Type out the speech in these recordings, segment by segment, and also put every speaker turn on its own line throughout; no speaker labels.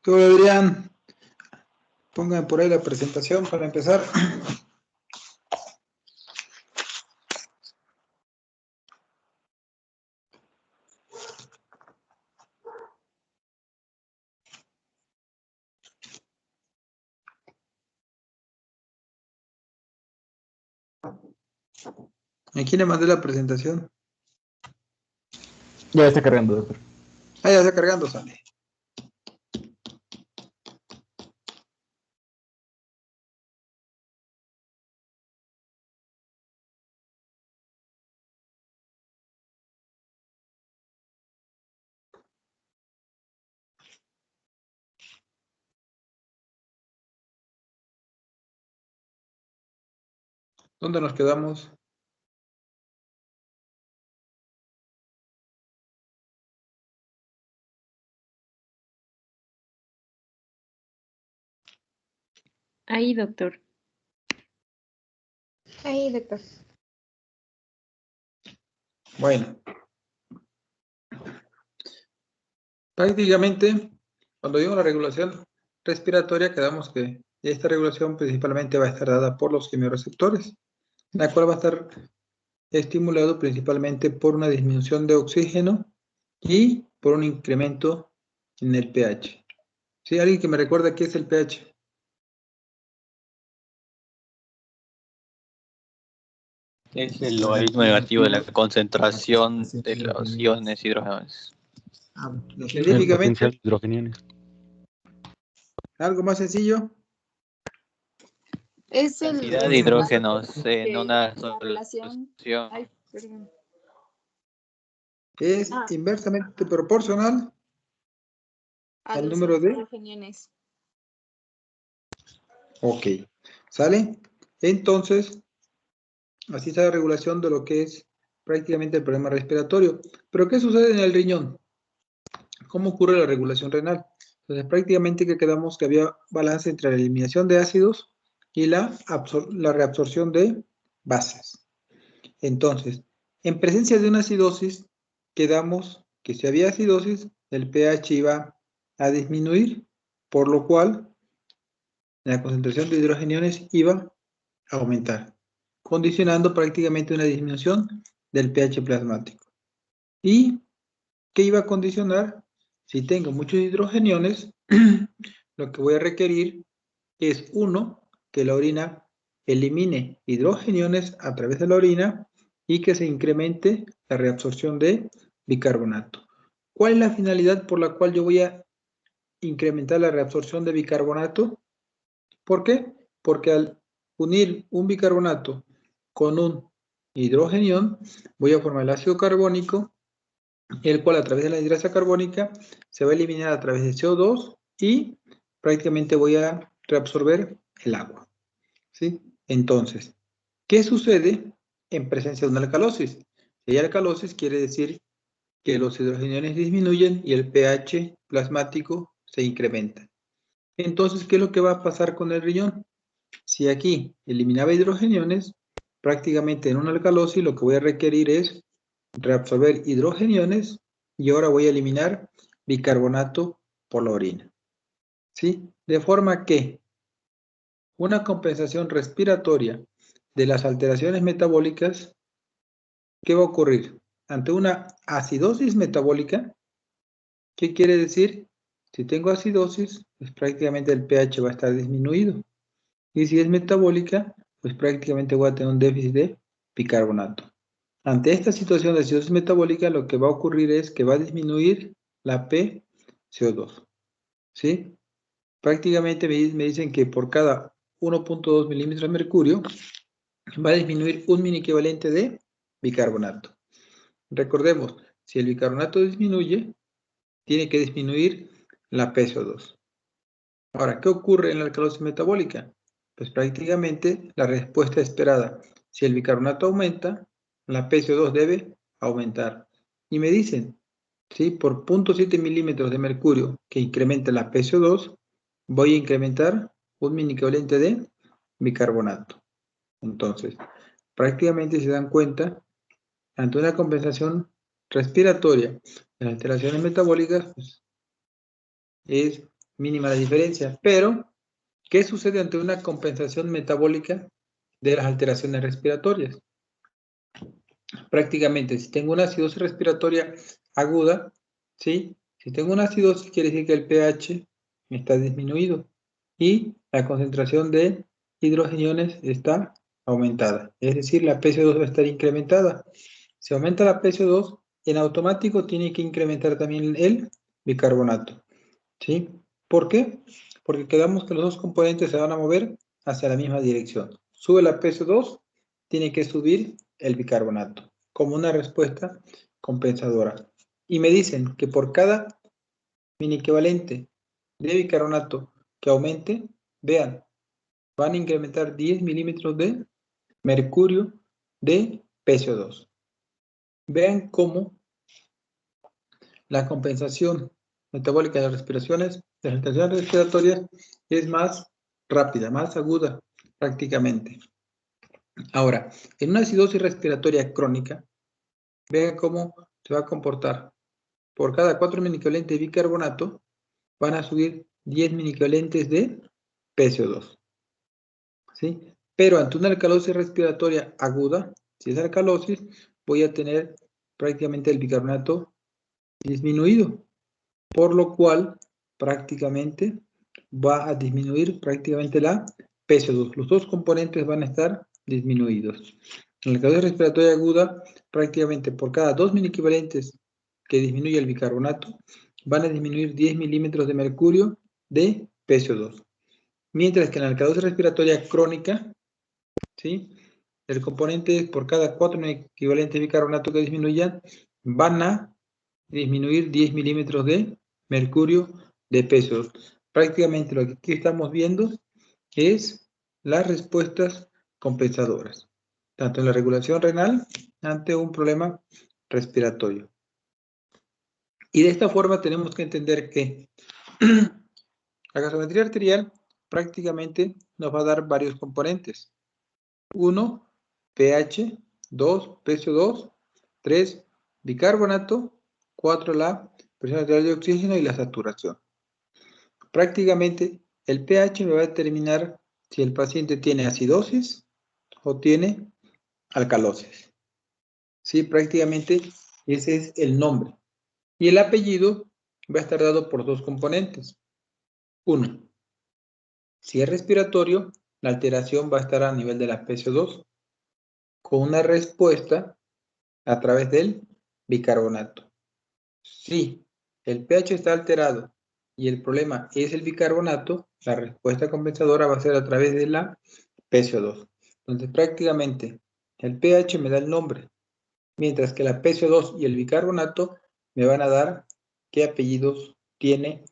Todo Adrián, pongan por ahí la presentación para empezar. Aquí le mandé la presentación.
Ya está cargando, doctor.
Ah, ya está cargando, sale. ¿Dónde nos quedamos?
Ahí, doctor.
Ahí, doctor.
Bueno. Prácticamente, cuando digo la regulación respiratoria, quedamos que esta regulación principalmente va a estar dada por los quimiorreceptores, la cual va a estar estimulado principalmente por una disminución de oxígeno y por un incremento en el pH. ¿Sí? ¿Alguien que me recuerda qué es el pH?
Es el logaritmo negativo de la concentración de los iones hidrogenosos.
Científicamente,
El potencial de hidrogeniones.
algo más sencillo.
Es el
Cantidad de hidrógenos en una
la relación.
solución.
Ay, perdón.
Es inversamente proporcional al
los
número de...
hidrogeniones.
Ok, ¿sale? Entonces, así está la regulación de lo que es prácticamente el problema respiratorio. Pero ¿qué sucede en el riñón? ¿Cómo ocurre la regulación renal? Entonces, prácticamente que quedamos que había balance entre la eliminación de ácidos y la reabsorción de bases. Entonces, en presencia de una acidosis, quedamos que si había acidosis, el pH iba a disminuir, por lo cual la concentración de hidrogeniones iba a aumentar, condicionando prácticamente una disminución del pH plasmático. ¿Y qué iba a condicionar? Si tengo muchos hidrogeniones, lo que voy a requerir es, uno, que la orina elimine hidrogeniones a través de la orina y que se incremente la reabsorción de bicarbonato. ¿Cuál es la finalidad por la cual yo voy a incrementar la reabsorción de bicarbonato? ¿Por qué? Porque al unir un bicarbonato con un hidrogenión, voy a formar el ácido carbónico, el cual a través de la hidrasa carbónica se va a eliminar a través de CO2 y prácticamente voy a reabsorber el agua. ¿Sí? Entonces, ¿qué sucede en presencia de una alcalosis? Si hay alcalosis, quiere decir que los hidrogeniones disminuyen y el pH plasmático se incrementa. Entonces, ¿qué es lo que va a pasar con el riñón? Si aquí eliminaba hidrogeniones, prácticamente en una alcalosis lo que voy a requerir es reabsorber hidrogeniones y ahora voy a eliminar bicarbonato por la orina. ¿Sí? De forma que una compensación respiratoria de las alteraciones metabólicas, ¿qué va a ocurrir? Ante una acidosis metabólica, ¿qué quiere decir? Si tengo acidosis, pues prácticamente el pH va a estar disminuido. Y si es metabólica, pues prácticamente voy a tener un déficit de bicarbonato. Ante esta situación de acidosis metabólica, lo que va a ocurrir es que va a disminuir la PCO2. ¿Sí? Prácticamente me dicen que por cada 1.2 milímetros de mercurio va a disminuir un mini equivalente de bicarbonato. Recordemos, si el bicarbonato disminuye, tiene que disminuir la PCO2. Ahora, ¿qué ocurre en la alcalosis metabólica? Pues prácticamente la respuesta esperada. Si el bicarbonato aumenta, la PCO2 debe aumentar. Y me dicen, ¿sí? Por 0.7 milímetros de mercurio que incrementa la PCO2, voy a incrementar un mini equivalente de bicarbonato. Entonces, prácticamente se dan cuenta, ante una compensación respiratoria de las alteraciones metabólicas, pues, es mínima la diferencia. Pero, ¿qué sucede ante una compensación metabólica de las alteraciones respiratorias? Prácticamente, si tengo una acidosis respiratoria aguda, ¿sí? Si tengo una acidosis, quiere decir que el pH está disminuido y la concentración de hidrogeniones está aumentada. Es decir, la PCO2 va a estar incrementada. Si aumenta la PCO2, en automático tiene que incrementar también el bicarbonato. ¿Sí? ¿Por qué? Porque quedamos que los dos componentes se van a mover hacia la misma dirección. Sube la PCO2, tiene que subir el bicarbonato, como una respuesta compensadora. Y me dicen que por cada mini equivalente de bicarbonato que aumente, vean, van a incrementar 10 milímetros de mercurio de PCO2. Vean cómo la compensación metabólica de las respiraciones, de las alteraciones respiratorias, es más rápida, más aguda prácticamente. Ahora, en una acidosis respiratoria crónica, vean cómo se va a comportar. Por cada 4 minicovalentes de bicarbonato, van a subir 10 minicovalentes de PCO2. ¿Sí? Pero ante una alcalosis respiratoria aguda, si es alcalosis, voy a tener prácticamente el bicarbonato disminuido, por lo cual prácticamente va a disminuir prácticamente la PCO2. Los dos componentes van a estar disminuidos. En la alcalosis respiratoria aguda, prácticamente por cada 2 minicovalentes que disminuye el bicarbonato, van a disminuir 10 milímetros de mercurio de PCO2. Mientras que en la alcalosis respiratoria crónica, ¿sí? El componente por cada 4 equivalentes de bicarbonato que disminuyan, van a disminuir 10 milímetros de mercurio de peso. Prácticamente lo que aquí estamos viendo es las respuestas compensadoras, tanto en la regulación renal ante un problema respiratorio. Y de esta forma tenemos que entender que la gasometría arterial prácticamente nos va a dar varios componentes. 1, pH, 2, PCO2, 3, bicarbonato, 4, la presión arterial de oxígeno y la saturación. Prácticamente el pH me va a determinar si el paciente tiene acidosis o tiene alcalosis. Sí, prácticamente ese es el nombre. Y el apellido va a estar dado por dos componentes. 1, si es respiratorio, la alteración va a estar a nivel de la PCO2 con una respuesta a través del bicarbonato. Si el pH está alterado y el problema es el bicarbonato, la respuesta compensadora va a ser a través de la PCO2. Entonces prácticamente el pH me da el nombre, mientras que la PCO2 y el bicarbonato me van a dar qué apellidos tiene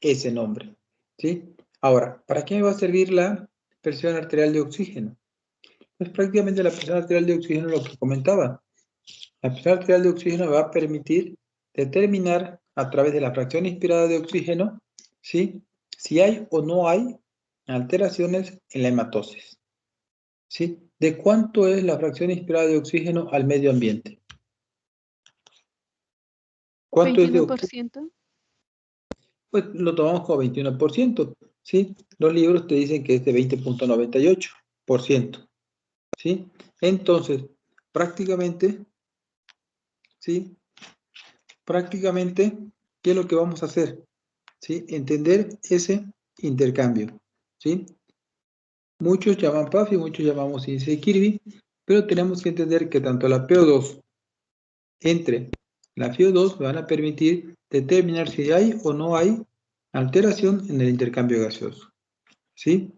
ese nombre. ¿Sí? Ahora, ¿para qué me va a servir la presión arterial de oxígeno? Pues prácticamente la presión arterial de oxígeno, lo que comentaba, la presión arterial de oxígeno me va a permitir determinar a través de la fracción inspirada de oxígeno, ¿sí?, si hay o no hay alteraciones en la hematosis. ¿Sí? ¿De cuánto es la fracción inspirada de oxígeno al medio ambiente? ¿Cuánto es de oxígeno?
21%.
Pues lo tomamos como 21%, ¿sí? Los libros te dicen que es de 20.98%, ¿sí? Entonces, prácticamente, ¿sí? Prácticamente, ¿qué es lo que vamos a hacer? ¿Sí? Entender ese intercambio, ¿sí? Muchos llaman PAF y muchos llamamos índice de Kirby, pero tenemos que entender que tanto la PO2 entre la FiO2 me van a permitir determinar si hay o no hay alteración en el intercambio gaseoso, ¿sí?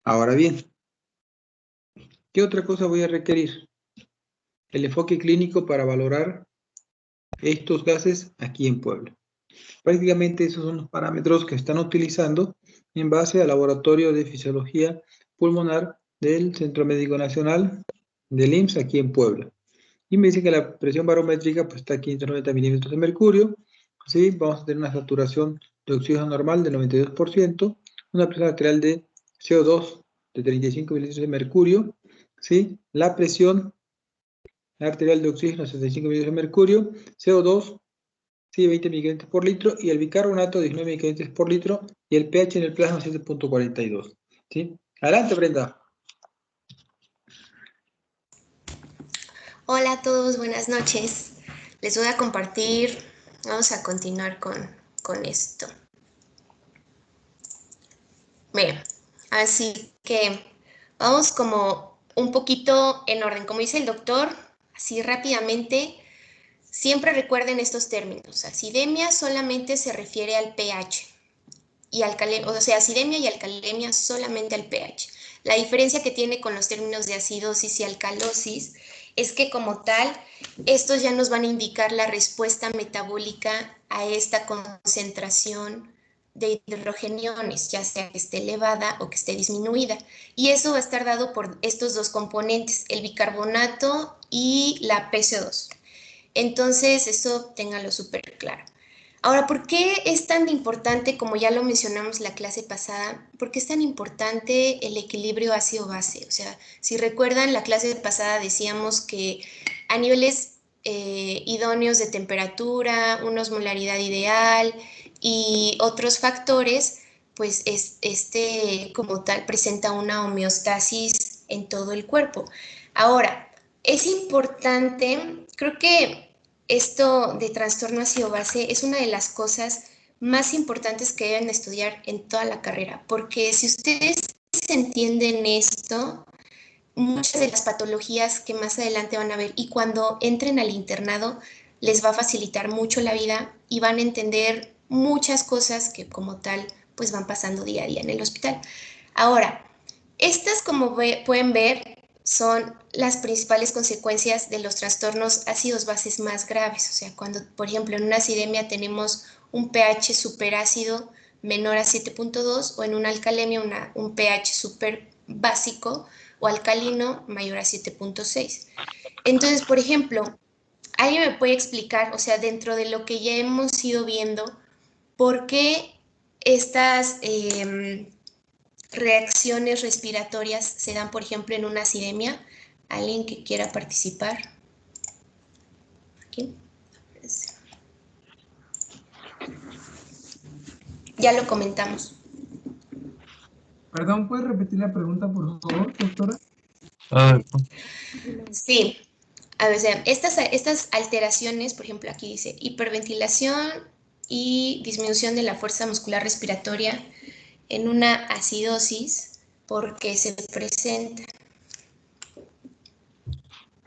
Ahora bien, ¿qué otra cosa voy a requerir? El enfoque clínico para valorar estos gases aquí en Puebla. Prácticamente esos son los parámetros que están utilizando en base al laboratorio de fisiología pulmonar del Centro Médico Nacional del IMSS aquí en Puebla. Y me dice que la presión barométrica pues, está a 590 milímetros de mercurio. ¿Sí? Vamos a tener una saturación de oxígeno normal del 92%, una presión arterial de CO2 de 35 mililitros de mercurio. ¿Sí? La presión arterial de oxígeno 65 mililitros de mercurio, CO2 sí, 20 microlitros por litro, y el bicarbonato 19 microlitros por litro, y el pH en el plasma 7.42. ¿Sí? Adelante, Brenda.
Hola a todos, buenas noches. Les voy a compartir, vamos a continuar con esto. Bien, así que vamos como un poquito en orden. Como dice el doctor, así rápidamente, siempre recuerden estos términos. Acidemia solamente se refiere al pH. Y o sea, acidemia y alcalemia solamente al pH. La diferencia que tiene con los términos de acidosis y alcalosis es que como tal, estos ya nos van a indicar la respuesta metabólica a esta concentración de hidrogeniones, ya sea que esté elevada o que esté disminuida. Y eso va a estar dado por estos dos componentes, el bicarbonato y la PCO2. Entonces, eso ténganlo súper claro. Ahora, ¿por qué es tan importante, como ya lo mencionamos la clase pasada, por qué es tan importante el equilibrio ácido-base? O sea, si recuerdan, la clase pasada decíamos que a niveles idóneos de temperatura, una osmolaridad ideal y otros factores, pues como tal presenta una homeostasis en todo el cuerpo. Ahora, es importante, creo que esto de trastorno ácido-base es una de las cosas más importantes que deben estudiar en toda la carrera, porque si ustedes entienden esto, muchas de las patologías que más adelante van a ver y cuando entren al internado les va a facilitar mucho la vida y van a entender muchas cosas que como tal pues van pasando día a día en el hospital. Ahora, estas como pueden ver son las principales consecuencias de los trastornos ácidos bases más graves. O sea, cuando, por ejemplo, en una acidemia tenemos un pH superácido menor a 7.2 o en una alcalemia un pH super básico o alcalino mayor a 7.6. Entonces, por ejemplo, ¿alguien me puede explicar, o sea, dentro de lo que ya hemos ido viendo, por qué estas reacciones respiratorias se dan, por ejemplo, en una acidemia? ¿Alguien que quiera participar? ¿Aquí? Ya lo comentamos.
Perdón, ¿puedes repetir la pregunta, por favor, doctora?
Sí. A ver, estas alteraciones, por ejemplo, aquí dice hiperventilación y disminución de la fuerza muscular respiratoria en una acidosis, ¿por qué se presenta?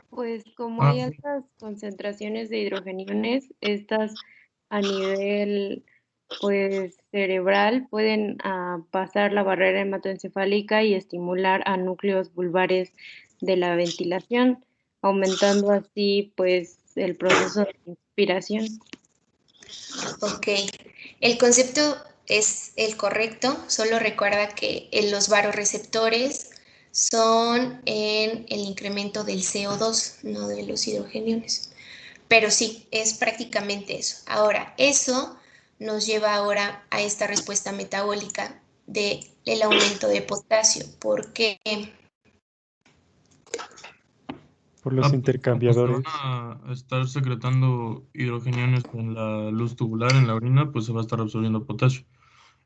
Pues como hay altas concentraciones de hidrogeniones, estas a nivel pues cerebral pueden pasar la barrera hematoencefálica y estimular a núcleos vulvares de la ventilación, aumentando así pues el proceso de inspiración.
Ok, el concepto es el correcto, solo recuerda que los varoreceptores son en el incremento del CO2, no de los hidrogeniones. Pero sí, es prácticamente eso. Ahora, eso nos lleva ahora a esta respuesta metabólica del aumento de potasio. ¿Por qué?
Por los intercambiadores.
Como se van a estar secretando hidrogeniones con la luz tubular en la orina, pues se va a estar absorbiendo potasio.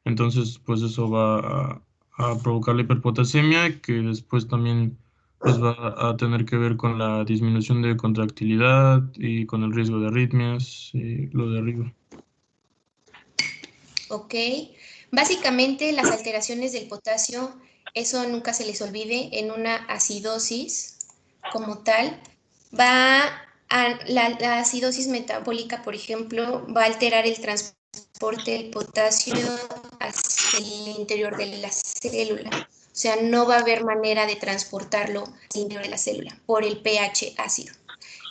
Entonces, pues eso va a provocar la hiperpotasemia, que después también pues va a tener que ver con la disminución de contractilidad y con el riesgo de arritmias y lo de arriba.
Ok, básicamente las alteraciones del potasio, eso nunca se les olvide, en una acidosis como tal, la acidosis metabólica, por ejemplo, va a alterar el transporte del potasio hacia el interior de la célula. O sea, no va a haber manera de transportarlo hacia el interior de la célula por el pH ácido.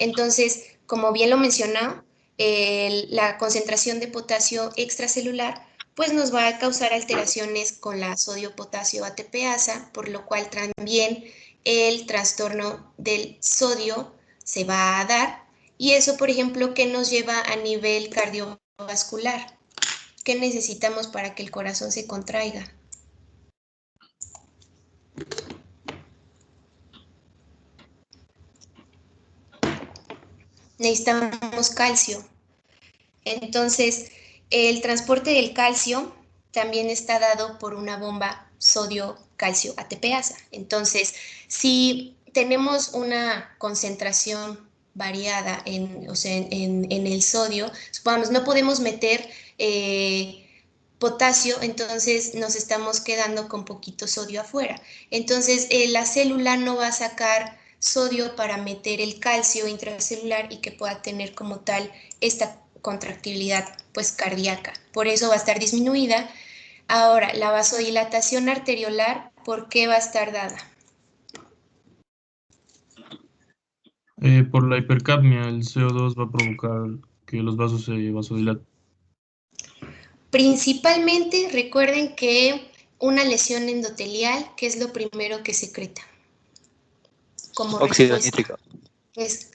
Entonces, como bien lo mencionó, la concentración de potasio extracelular pues nos va a causar alteraciones con la sodio-potasio ATPasa, por lo cual también el trastorno del sodio se va a dar. Y eso, por ejemplo, ¿qué nos lleva a nivel cardiovascular? ¿Qué necesitamos para que el corazón se contraiga? Necesitamos calcio. Entonces, el transporte del calcio también está dado por una bomba sodio-calcio ATPasa. Entonces, si tenemos una concentración variada en el sodio, supongamos, no podemos meter potasio, entonces nos estamos quedando con poquito sodio afuera. Entonces, la célula no va a sacar sodio para meter el calcio intracelular y que pueda tener como tal esta contractibilidad pues cardíaca. Por eso va a estar disminuida. Ahora, la vasodilatación arteriolar, ¿por qué va a estar dada?
Por la hipercapnia, el CO2 va a provocar que los vasos se vasodilaten.
Principalmente, recuerden que una lesión endotelial, ¿qué es lo primero que secreta? Como
Óxido
respuesta.
nítrico.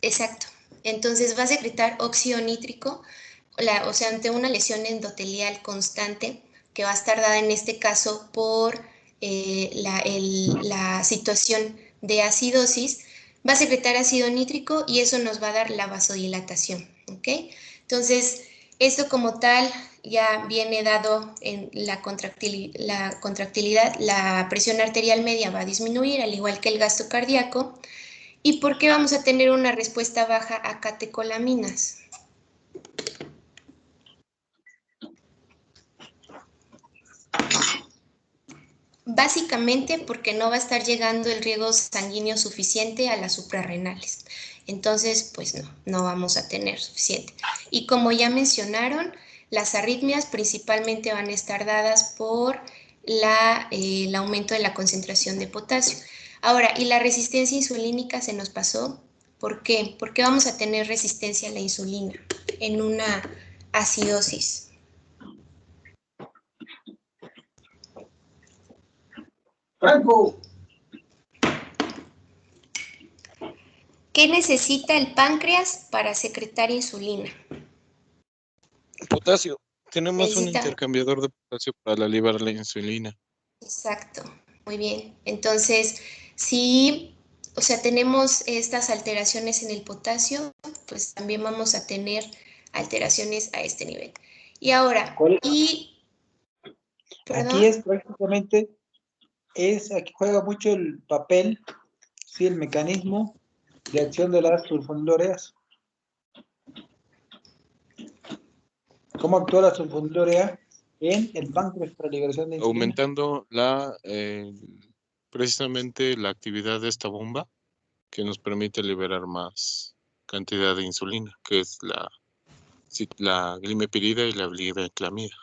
Exacto. Entonces va a secretar óxido nítrico, ante una lesión endotelial constante, que va a estar dada en este caso por la situación de acidosis, va a secretar ácido nítrico y eso nos va a dar la vasodilatación, ¿ok? Entonces, esto como tal ya viene dado en la contractilidad, la presión arterial media va a disminuir, al igual que el gasto cardíaco. ¿Y por qué vamos a tener una respuesta baja a catecolaminas? Básicamente porque no va a estar llegando el riego sanguíneo suficiente a las suprarrenales. Entonces, pues no vamos a tener suficiente. Y como ya mencionaron, las arritmias principalmente van a estar dadas por el aumento de la concentración de potasio. Ahora, ¿y la resistencia insulínica se nos pasó? ¿Por qué? ¿Por qué vamos a tener resistencia a la insulina en una acidosis?
¡Franco!
¿Qué necesita el páncreas para secretar insulina?
Potasio. Tenemos un
Necesita.
intercambiador de potasio para liberar la insulina.
Exacto, muy bien. Entonces, si, tenemos estas alteraciones en el potasio, pues también vamos a tener alteraciones a este nivel. Y ahora,
aquí es prácticamente, aquí juega mucho el papel, ¿sí? El mecanismo de acción de las sulfonilureas. ¿Cómo actúa la sulfonilurea en el páncreas para liberación de insulina?
Aumentando precisamente la actividad de esta bomba que nos permite liberar más cantidad de insulina, que es la glimepirida y la glibenclamida.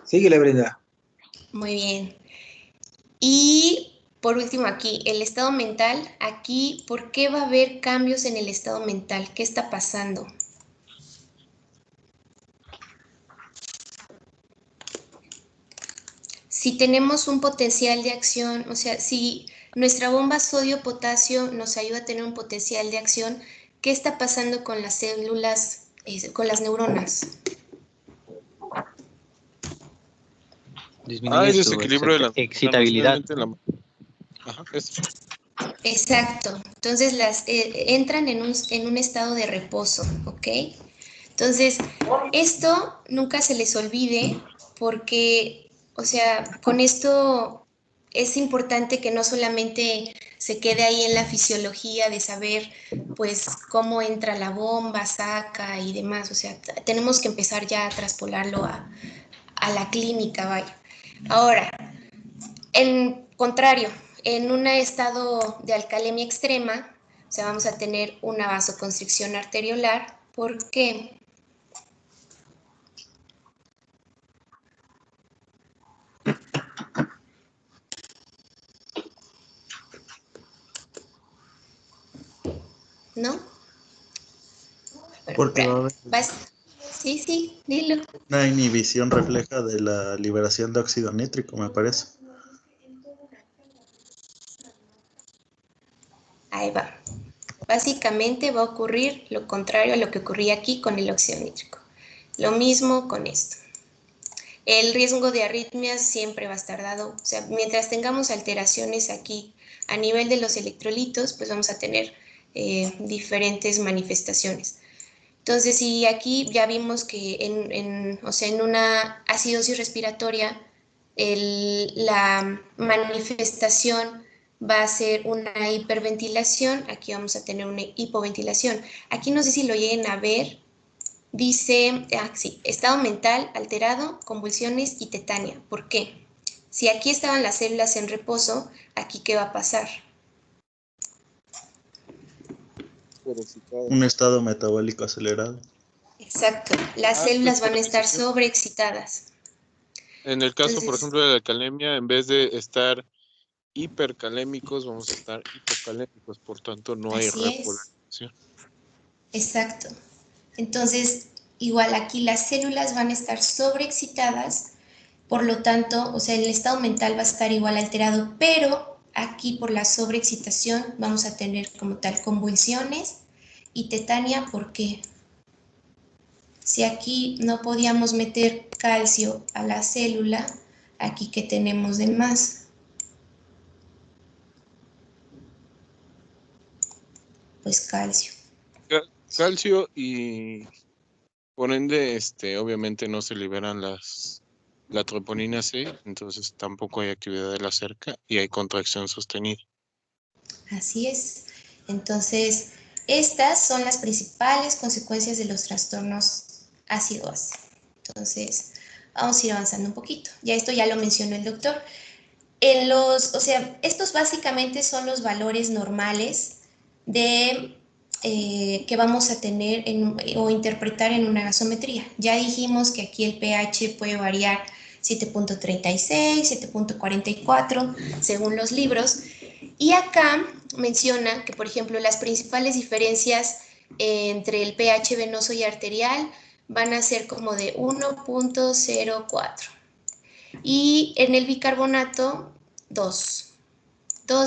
Síguele, Brenda.
Muy bien. Y por último aquí, el estado mental. Aquí, ¿por qué va a haber cambios en el estado mental? ¿Qué está pasando? Si tenemos un potencial de acción, si nuestra bomba sodio-potasio nos ayuda a tener un potencial de acción, ¿qué está pasando con las células, con las neuronas?
Disminuye
el
su
desequilibrio de la
excitabilidad.
Ajá, eso.
Exacto. Entonces entran en un estado de reposo, ¿ok? Entonces, esto nunca se les olvide porque, con esto es importante que no solamente se quede ahí en la fisiología de saber, pues, cómo entra la bomba, saca y demás. Tenemos que empezar ya a traspolarlo a la clínica, vaya. Ahora, en contrario, en un estado de alcalemia extrema, vamos a tener una vasoconstricción arteriolar. ¿Por qué? ¿No?
Porque va a haber
Sí, dilo.
una inhibición refleja de la liberación de óxido nítrico, me parece.
Ahí va. Básicamente va a ocurrir lo contrario a lo que ocurría aquí con el óxido nítrico. Lo mismo con esto. El riesgo de arritmias siempre va a estar dado. Mientras tengamos alteraciones aquí a nivel de los electrolitos, pues vamos a tener diferentes manifestaciones. Entonces, si aquí ya vimos que o sea, en una acidosis respiratoria, la manifestación va a ser una hiperventilación, aquí vamos a tener una hipoventilación. Aquí no sé si lo lleguen a ver, dice, sí, estado mental alterado, convulsiones y tetania. ¿Por qué? Si aquí estaban las células en reposo, aquí ¿qué va a pasar?
Un estado metabólico acelerado.
Exacto, las células van a estar sobreexcitadas.
En el caso,
Entonces,
por ejemplo, de la calemia, en vez de estar hipercalémicos, vamos a estar hipocalémicos, por tanto no hay
así es,
repolarización.
exacto. Entonces, igual aquí las células van a estar sobreexcitadas, por lo tanto, o sea, el estado mental va a estar igual alterado, pero aquí por la sobreexcitación vamos a tener como tal convulsiones y tetania. ¿Por qué? Si aquí no podíamos meter calcio a la célula, aquí ¿qué tenemos de más? Pues calcio.
Calcio y por ende, obviamente no se liberan la troponina C, entonces tampoco hay actividad de la cerca y hay contracción sostenida.
Así es. Entonces, estas son las principales consecuencias de los trastornos ácido-base. Entonces, vamos a ir avanzando un poquito. Ya esto ya lo mencionó el doctor. O sea, estos básicamente son los valores normales que vamos a tener o interpretar en una gasometría. Ya dijimos que aquí el pH puede variar 7.36, 7.44, según los libros. Y acá menciona que, por ejemplo, las principales diferencias entre el pH venoso y arterial van a ser como de 1.04. Y en el bicarbonato, 2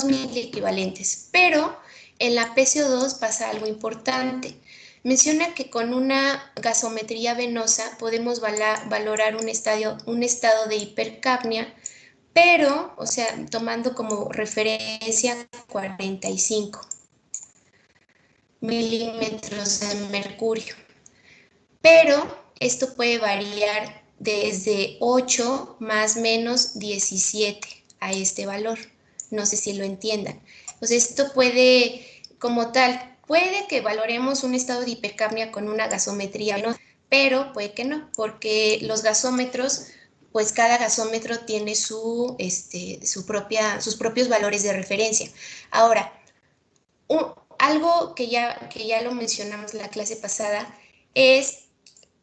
miliequivalentes. Pero en la PCO2 pasa algo importante. Menciona que con una gasometría venosa podemos valorar un estado de hipercapnia, pero, o sea, tomando como referencia 45 milímetros de mercurio. Pero esto puede variar desde 8 más menos 17 a este valor. No sé si lo entiendan. Pues esto puede, como tal, puede que valoremos un estado de hipercapnia con una gasometría, ¿no? Pero puede que no, porque los gasómetros, pues cada gasómetro tiene sus propios valores de referencia. Ahora, algo que ya lo mencionamos en la clase pasada es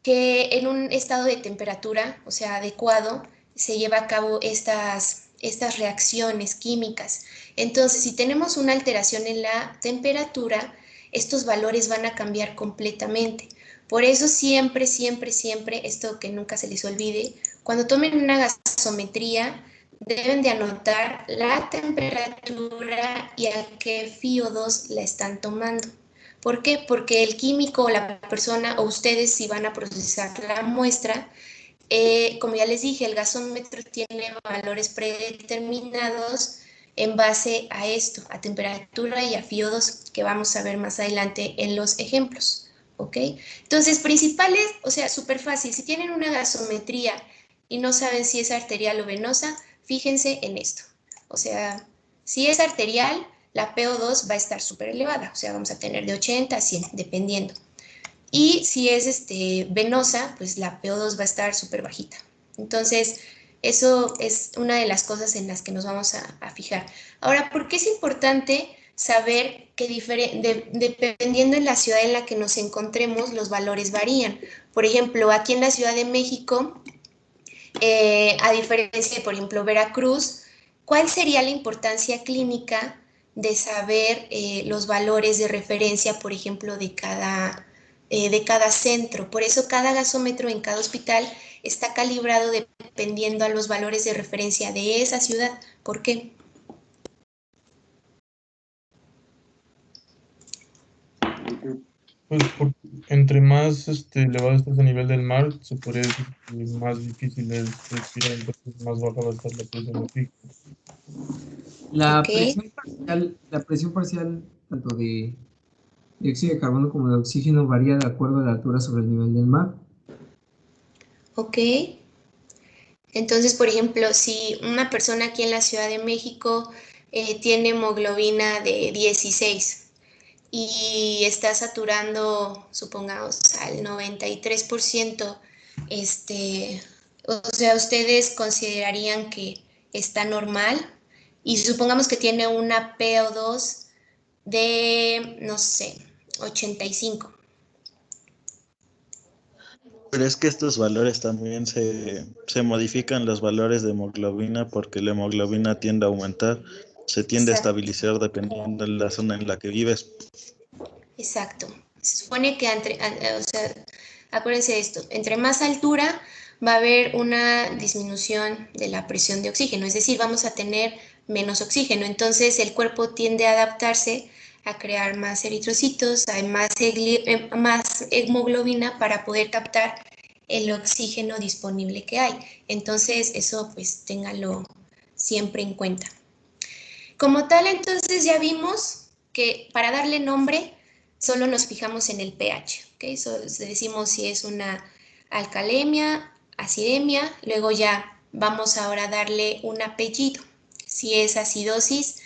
que en un estado de temperatura, o sea, adecuado, se lleva a cabo estas reacciones químicas. Entonces, si tenemos una alteración en la temperatura, estos valores van a cambiar completamente. Por eso siempre, esto que nunca se les olvide, cuando tomen una gasometría, deben de anotar la temperatura y a qué FiO2 la están tomando. ¿Por qué? Porque el químico o la persona o ustedes si van a procesar la muestra, como ya les dije, el gasómetro tiene valores predeterminados en base a esto, a temperatura y a FiO2, que vamos a ver más adelante en los ejemplos. ¿Ok? Entonces, principales, o sea, súper fácil. Si tienen una gasometría y no saben si es arterial o venosa, fíjense en esto. O sea, si es arterial, la PO2 va a estar súper elevada, o sea, vamos a tener de 80 a 100, dependiendo. Y si es venosa, pues la PO2 va a estar súper bajita. Entonces, eso es una de las cosas en las que nos vamos a fijar. Ahora, ¿por qué es importante saber que dependiendo de la ciudad en la que nos encontremos, los valores varían? Por ejemplo, aquí en la Ciudad de México, a diferencia de, por ejemplo, Veracruz, ¿cuál sería la importancia clínica de saber los valores de referencia, por ejemplo, de cada centro? Por eso cada gasómetro en cada hospital está calibrado dependiendo a los valores de referencia de esa ciudad. ¿Por qué?
Pues entre más elevado estás a nivel del mar, se podría decir que más difícil es respirar, entonces más baja va a estar la presión oxígena.
La
Ok.
presión parcial tanto de dióxido de carbono como de oxígeno varía de acuerdo a la altura sobre el nivel del mar.
Ok. Entonces, por ejemplo, si una persona aquí en la Ciudad de México tiene hemoglobina de 16 y está saturando, supongamos, al 93%, o sea, ustedes considerarían que está normal, y supongamos que tiene una PO2 de, no sé, 85.
Pero es que estos valores también se modifican los valores de hemoglobina porque la hemoglobina tiende a aumentar, se tiende a
Exacto.
estabilizar dependiendo de la zona en la que vives.
Exacto. Se supone que, o sea, acuérdense de esto, entre más altura va a haber una disminución de la presión de oxígeno, es decir, vamos a tener menos oxígeno. Entonces el cuerpo tiende a adaptarse a crear más eritrocitos, hay más hemoglobina para poder captar el oxígeno disponible que hay. Entonces eso pues ténganlo siempre en cuenta. Como tal, entonces ya vimos que para darle nombre solo nos fijamos en el pH, ¿ok? So, decimos si es una alcalemia, acidemia, luego ya vamos ahora a darle un apellido, si es acidosis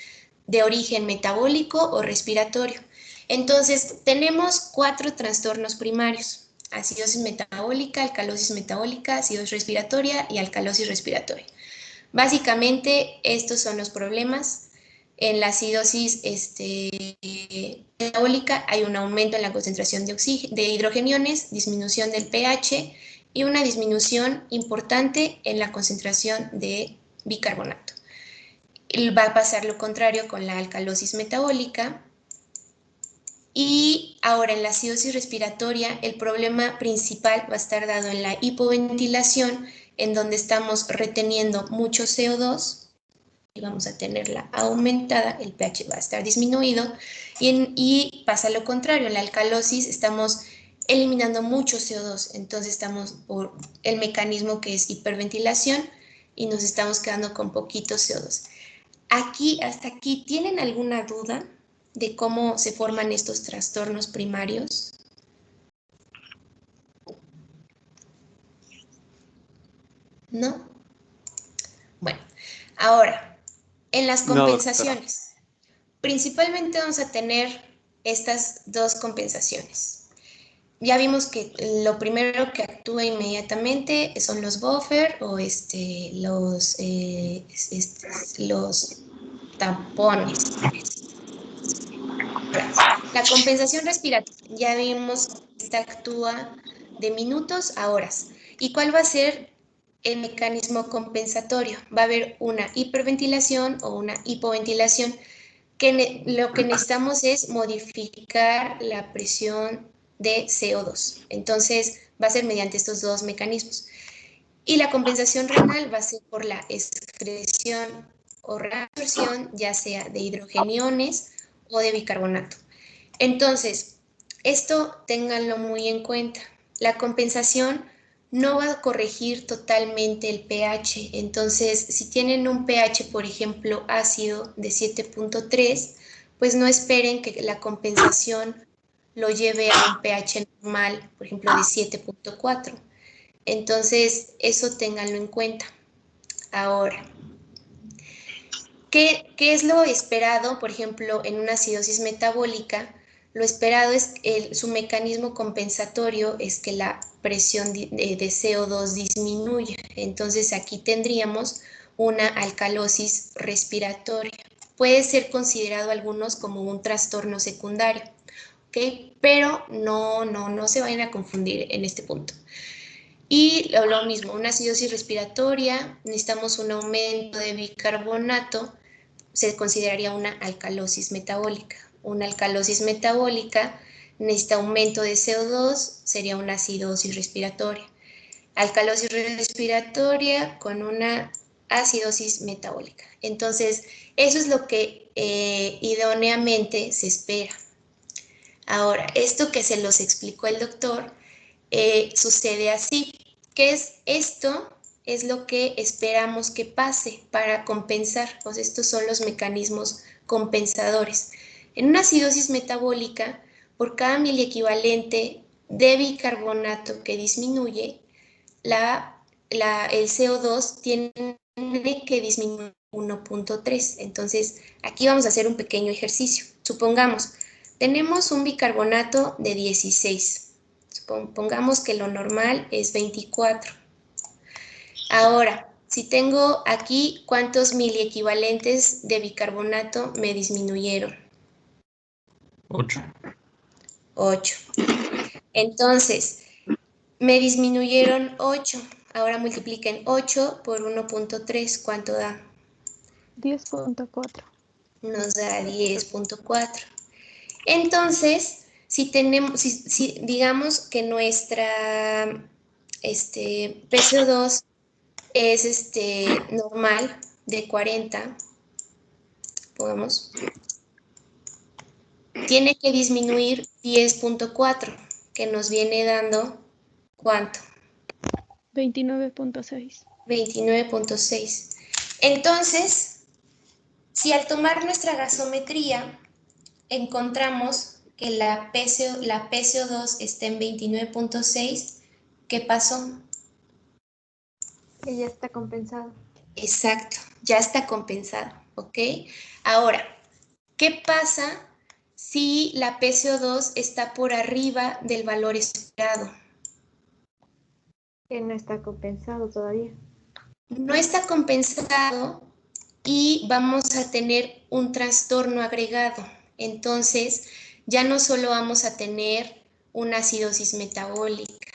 de origen metabólico o respiratorio. Entonces, tenemos 4 trastornos primarios: acidosis metabólica, alcalosis metabólica, acidosis respiratoria y alcalosis respiratoria. Básicamente, estos son los problemas. En la acidosis metabólica hay un aumento en la concentración de hidrogeniones, disminución del pH y una disminución importante en la concentración de bicarbonato. Va a pasar lo contrario con la alcalosis metabólica. Y ahora en la acidosis respiratoria el problema principal va a estar dado en la hipoventilación, en donde estamos reteniendo mucho CO2 y vamos a tenerla aumentada, el pH va a estar disminuido, y pasa lo contrario, en la alcalosis estamos eliminando mucho CO2, entonces estamos por el mecanismo que es hiperventilación y nos estamos quedando con poquito CO2. Hasta aquí, ¿tienen alguna duda de cómo se forman estos trastornos primarios? ¿No? Bueno, ahora, en las compensaciones, principalmente vamos a tener estas dos compensaciones. Ya vimos que lo primero que actúa inmediatamente son los buffer o los tampones. La compensación respiratoria, ya vimos que esta actúa de minutos a horas. ¿Y cuál va a ser el mecanismo compensatorio? Va a haber una hiperventilación o una hipoventilación, que lo que necesitamos es modificar la presión de CO2. Entonces, va a ser mediante estos dos mecanismos. Y la compensación renal va a ser por la excreción o reabsorción, ya sea de hidrogeniones o de bicarbonato. Entonces, esto ténganlo muy en cuenta. La compensación no va a corregir totalmente el pH. Entonces, si tienen un pH, por ejemplo, ácido de 7.3, pues no esperen que la compensación lo lleve a un pH normal, por ejemplo, de 7.4. Entonces, eso ténganlo en cuenta. Ahora, ¿qué es lo esperado, por ejemplo, en una acidosis metabólica? Lo esperado es su mecanismo compensatorio es que la presión de CO2 disminuya. Entonces aquí tendríamos una alcalosis respiratoria. Puede ser considerado algunos como un trastorno secundario, ¿ok? Pero no se vayan a confundir en este punto. Y lo mismo, una acidosis respiratoria, necesitamos un aumento de bicarbonato, se consideraría una alcalosis metabólica. Una alcalosis metabólica necesita aumento de CO2, sería una acidosis respiratoria. Alcalosis respiratoria con una acidosis metabólica. Entonces, eso es lo que idóneamente se espera. Ahora, esto que se los explicó el doctor, sucede así. ¿Qué es esto? Es lo que esperamos que pase para compensar. Pues estos son los mecanismos compensadores. En una acidosis metabólica por cada miliequivalente de bicarbonato que disminuye, el CO2 tiene que disminuir 1.3. Entonces, aquí vamos a hacer un pequeño ejercicio. Supongamos, tenemos un bicarbonato de 16. Supongamos que lo normal es 24. Ahora, si tengo aquí, ¿cuántos miliequivalentes de bicarbonato me disminuyeron?
8.
8. Entonces, me disminuyeron 8. Ahora multipliquen 8 por 1.3. ¿Cuánto da?
10.4.
Nos da 10.4. Entonces, si digamos que nuestra PCO2 es normal de 40, podemos, tiene que disminuir 10.4, que nos viene dando, ¿cuánto?
29.6.
29.6. Entonces, si al tomar nuestra gasometría encontramos que la PCO2 está en 29.6, ¿qué pasó?
Que ya está compensado.
Exacto, ya está compensado, ¿ok? Ahora, ¿qué pasa si la PCO2 está por arriba del valor esperado?
Que no está compensado todavía.
No está compensado y vamos a tener un trastorno agregado. Entonces, ya no solo vamos a tener una acidosis metabólica.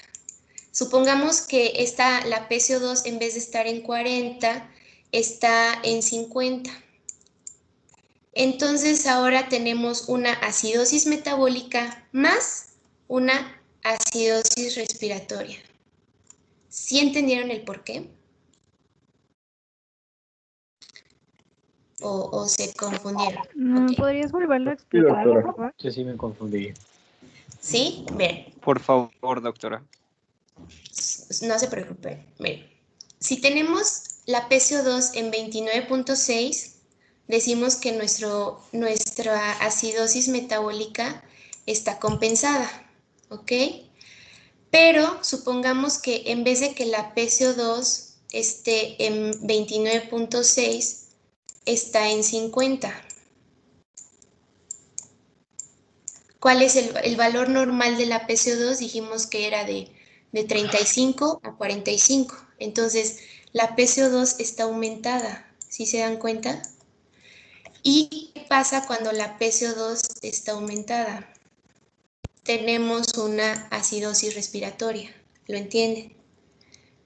Supongamos que la PCO2 en vez de estar en 40, está en 50. Entonces ahora tenemos una acidosis metabólica más una acidosis respiratoria. ¿Sí entendieron el por qué? ¿O se confundieron? Okay.
¿Podrías volverlo a explicar, por favor?
Sí, me confundí.
¿Sí? Miren.
Por favor, doctora.
No se preocupen. Miren. Si tenemos la PCO2 en 29.6, decimos que nuestra acidosis metabólica está compensada, ¿ok? Pero supongamos que en vez de que la PCO2 esté en 29.6, está en 50. ¿Cuál es el valor normal de la PCO2? Dijimos que era de 35 a 45. Entonces, la PCO2 está aumentada. ¿Sí se dan cuenta? ¿Y qué pasa cuando la PCO2 está aumentada? Tenemos una acidosis respiratoria. ¿Lo entienden?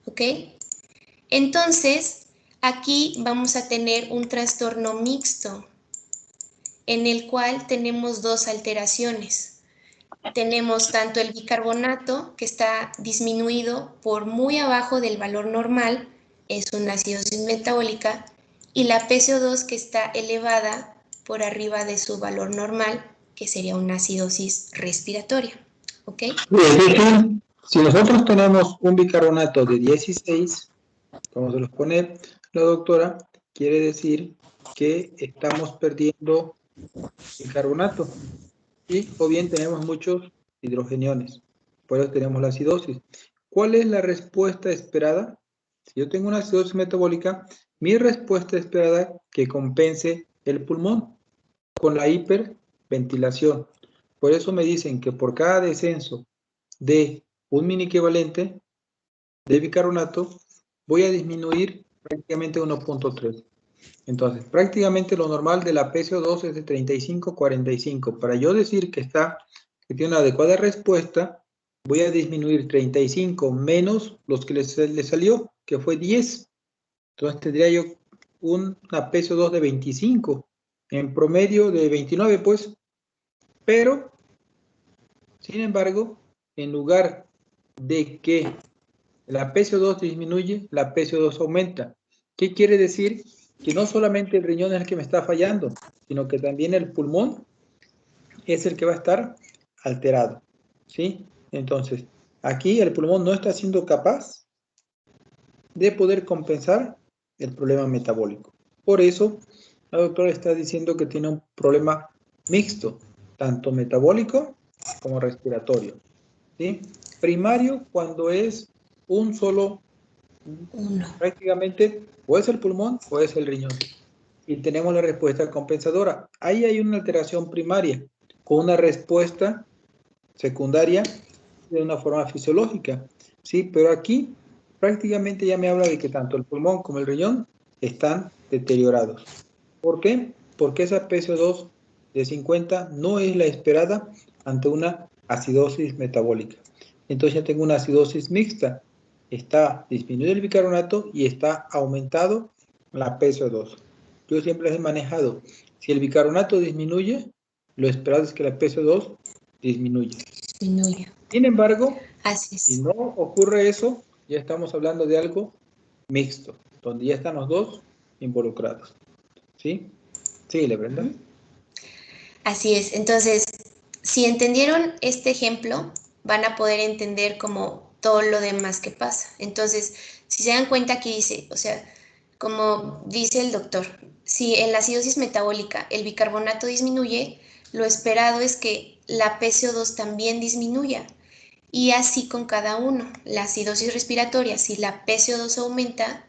¿Ok? Entonces, aquí vamos a tener un trastorno mixto en el cual tenemos dos alteraciones. Tenemos tanto el bicarbonato, que está disminuido por muy abajo del valor normal, es una acidosis metabólica, y la PCO2 que está elevada por arriba de su valor normal, que sería una acidosis respiratoria. ¿Ok?
Si nosotros tenemos un bicarbonato de 16, como se los pone la doctora, quiere decir que estamos perdiendo bicarbonato, ¿sí? O bien tenemos muchos hidrogeniones, por eso tenemos la acidosis. ¿Cuál es la respuesta esperada? Si yo tengo una acidosis metabólica, mi respuesta esperada que compense el pulmón con la hiperventilación. Por eso me dicen que por cada descenso de un mini equivalente de bicarbonato, voy a disminuir prácticamente 1.3. Entonces, prácticamente lo normal de la PCO2 es de 35 a 45. Para yo decir que tiene una adecuada respuesta, voy a disminuir 35 menos los que le salió, que fue 10. Entonces tendría yo una PCO2 de 25, en promedio de 29, pues. Pero, sin embargo, en lugar de que la PCO2 disminuye, la PCO2 aumenta. ¿Qué quiere decir? Que no solamente el riñón es el que me está fallando, sino que también el pulmón es el que va a estar alterado, ¿sí? Entonces, aquí el pulmón no está siendo capaz de poder compensar el problema metabólico. Por eso, la doctora está diciendo que tiene un problema mixto, tanto metabólico como respiratorio. ¿Sí? Primario cuando es un solo, prácticamente, o es el pulmón o es el riñón. Y tenemos la respuesta compensadora. Ahí hay una alteración primaria con una respuesta secundaria de una forma fisiológica. ¿Sí? Pero aquí prácticamente ya me habla de que tanto el pulmón como el riñón están deteriorados. ¿Por qué? Porque esa PCO2 de 50 no es la esperada ante una acidosis metabólica. Entonces ya tengo una acidosis mixta. Está disminuido el bicarbonato y está aumentado la PCO2. Yo siempre les he manejado. Si el bicarbonato disminuye, lo esperado es que la PCO2 disminuya. Sin embargo, si no ocurre eso, ya estamos hablando de algo mixto, donde ya están los dos involucrados. ¿Sí? Síguele, Brenda.
Así es. Entonces, si entendieron este ejemplo, van a poder entender como todo lo demás que pasa. Entonces, si se dan cuenta aquí dice, o sea, como dice el doctor, si en la acidosis metabólica el bicarbonato disminuye, lo esperado es que la PCO2 también disminuya. Y así con cada uno. La acidosis respiratoria, si la PCO2 aumenta,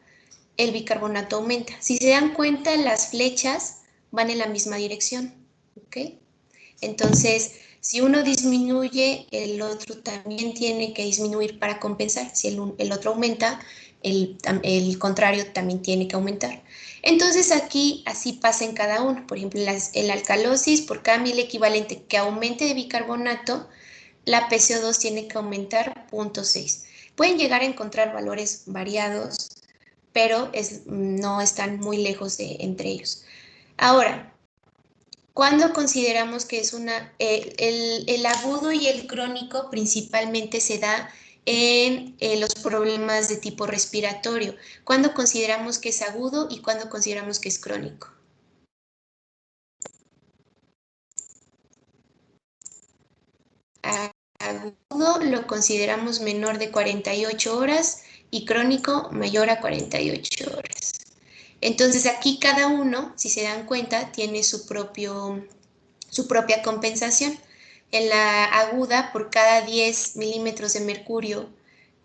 el bicarbonato aumenta. Si se dan cuenta, las flechas van en la misma dirección. ¿Ok? Entonces, si uno disminuye, el otro también tiene que disminuir para compensar. Si el otro aumenta, el contrario también tiene que aumentar. Entonces aquí así pasa en cada uno. Por ejemplo, en la alcalosis, por cada 1000 equivalente que aumente de bicarbonato, la PCO2 tiene que aumentar 0.6. Pueden llegar a encontrar valores variados, pero no están muy lejos entre ellos. Ahora, ¿cuándo consideramos que es el agudo y el crónico principalmente se da en los problemas de tipo respiratorio? ¿Cuándo consideramos que es agudo y cuándo consideramos que es crónico? Agudo lo consideramos menor de 48 horas y crónico mayor a 48 horas. Entonces aquí cada uno, si se dan cuenta, tiene su propia compensación. En la aguda, por cada 10 milímetros de mercurio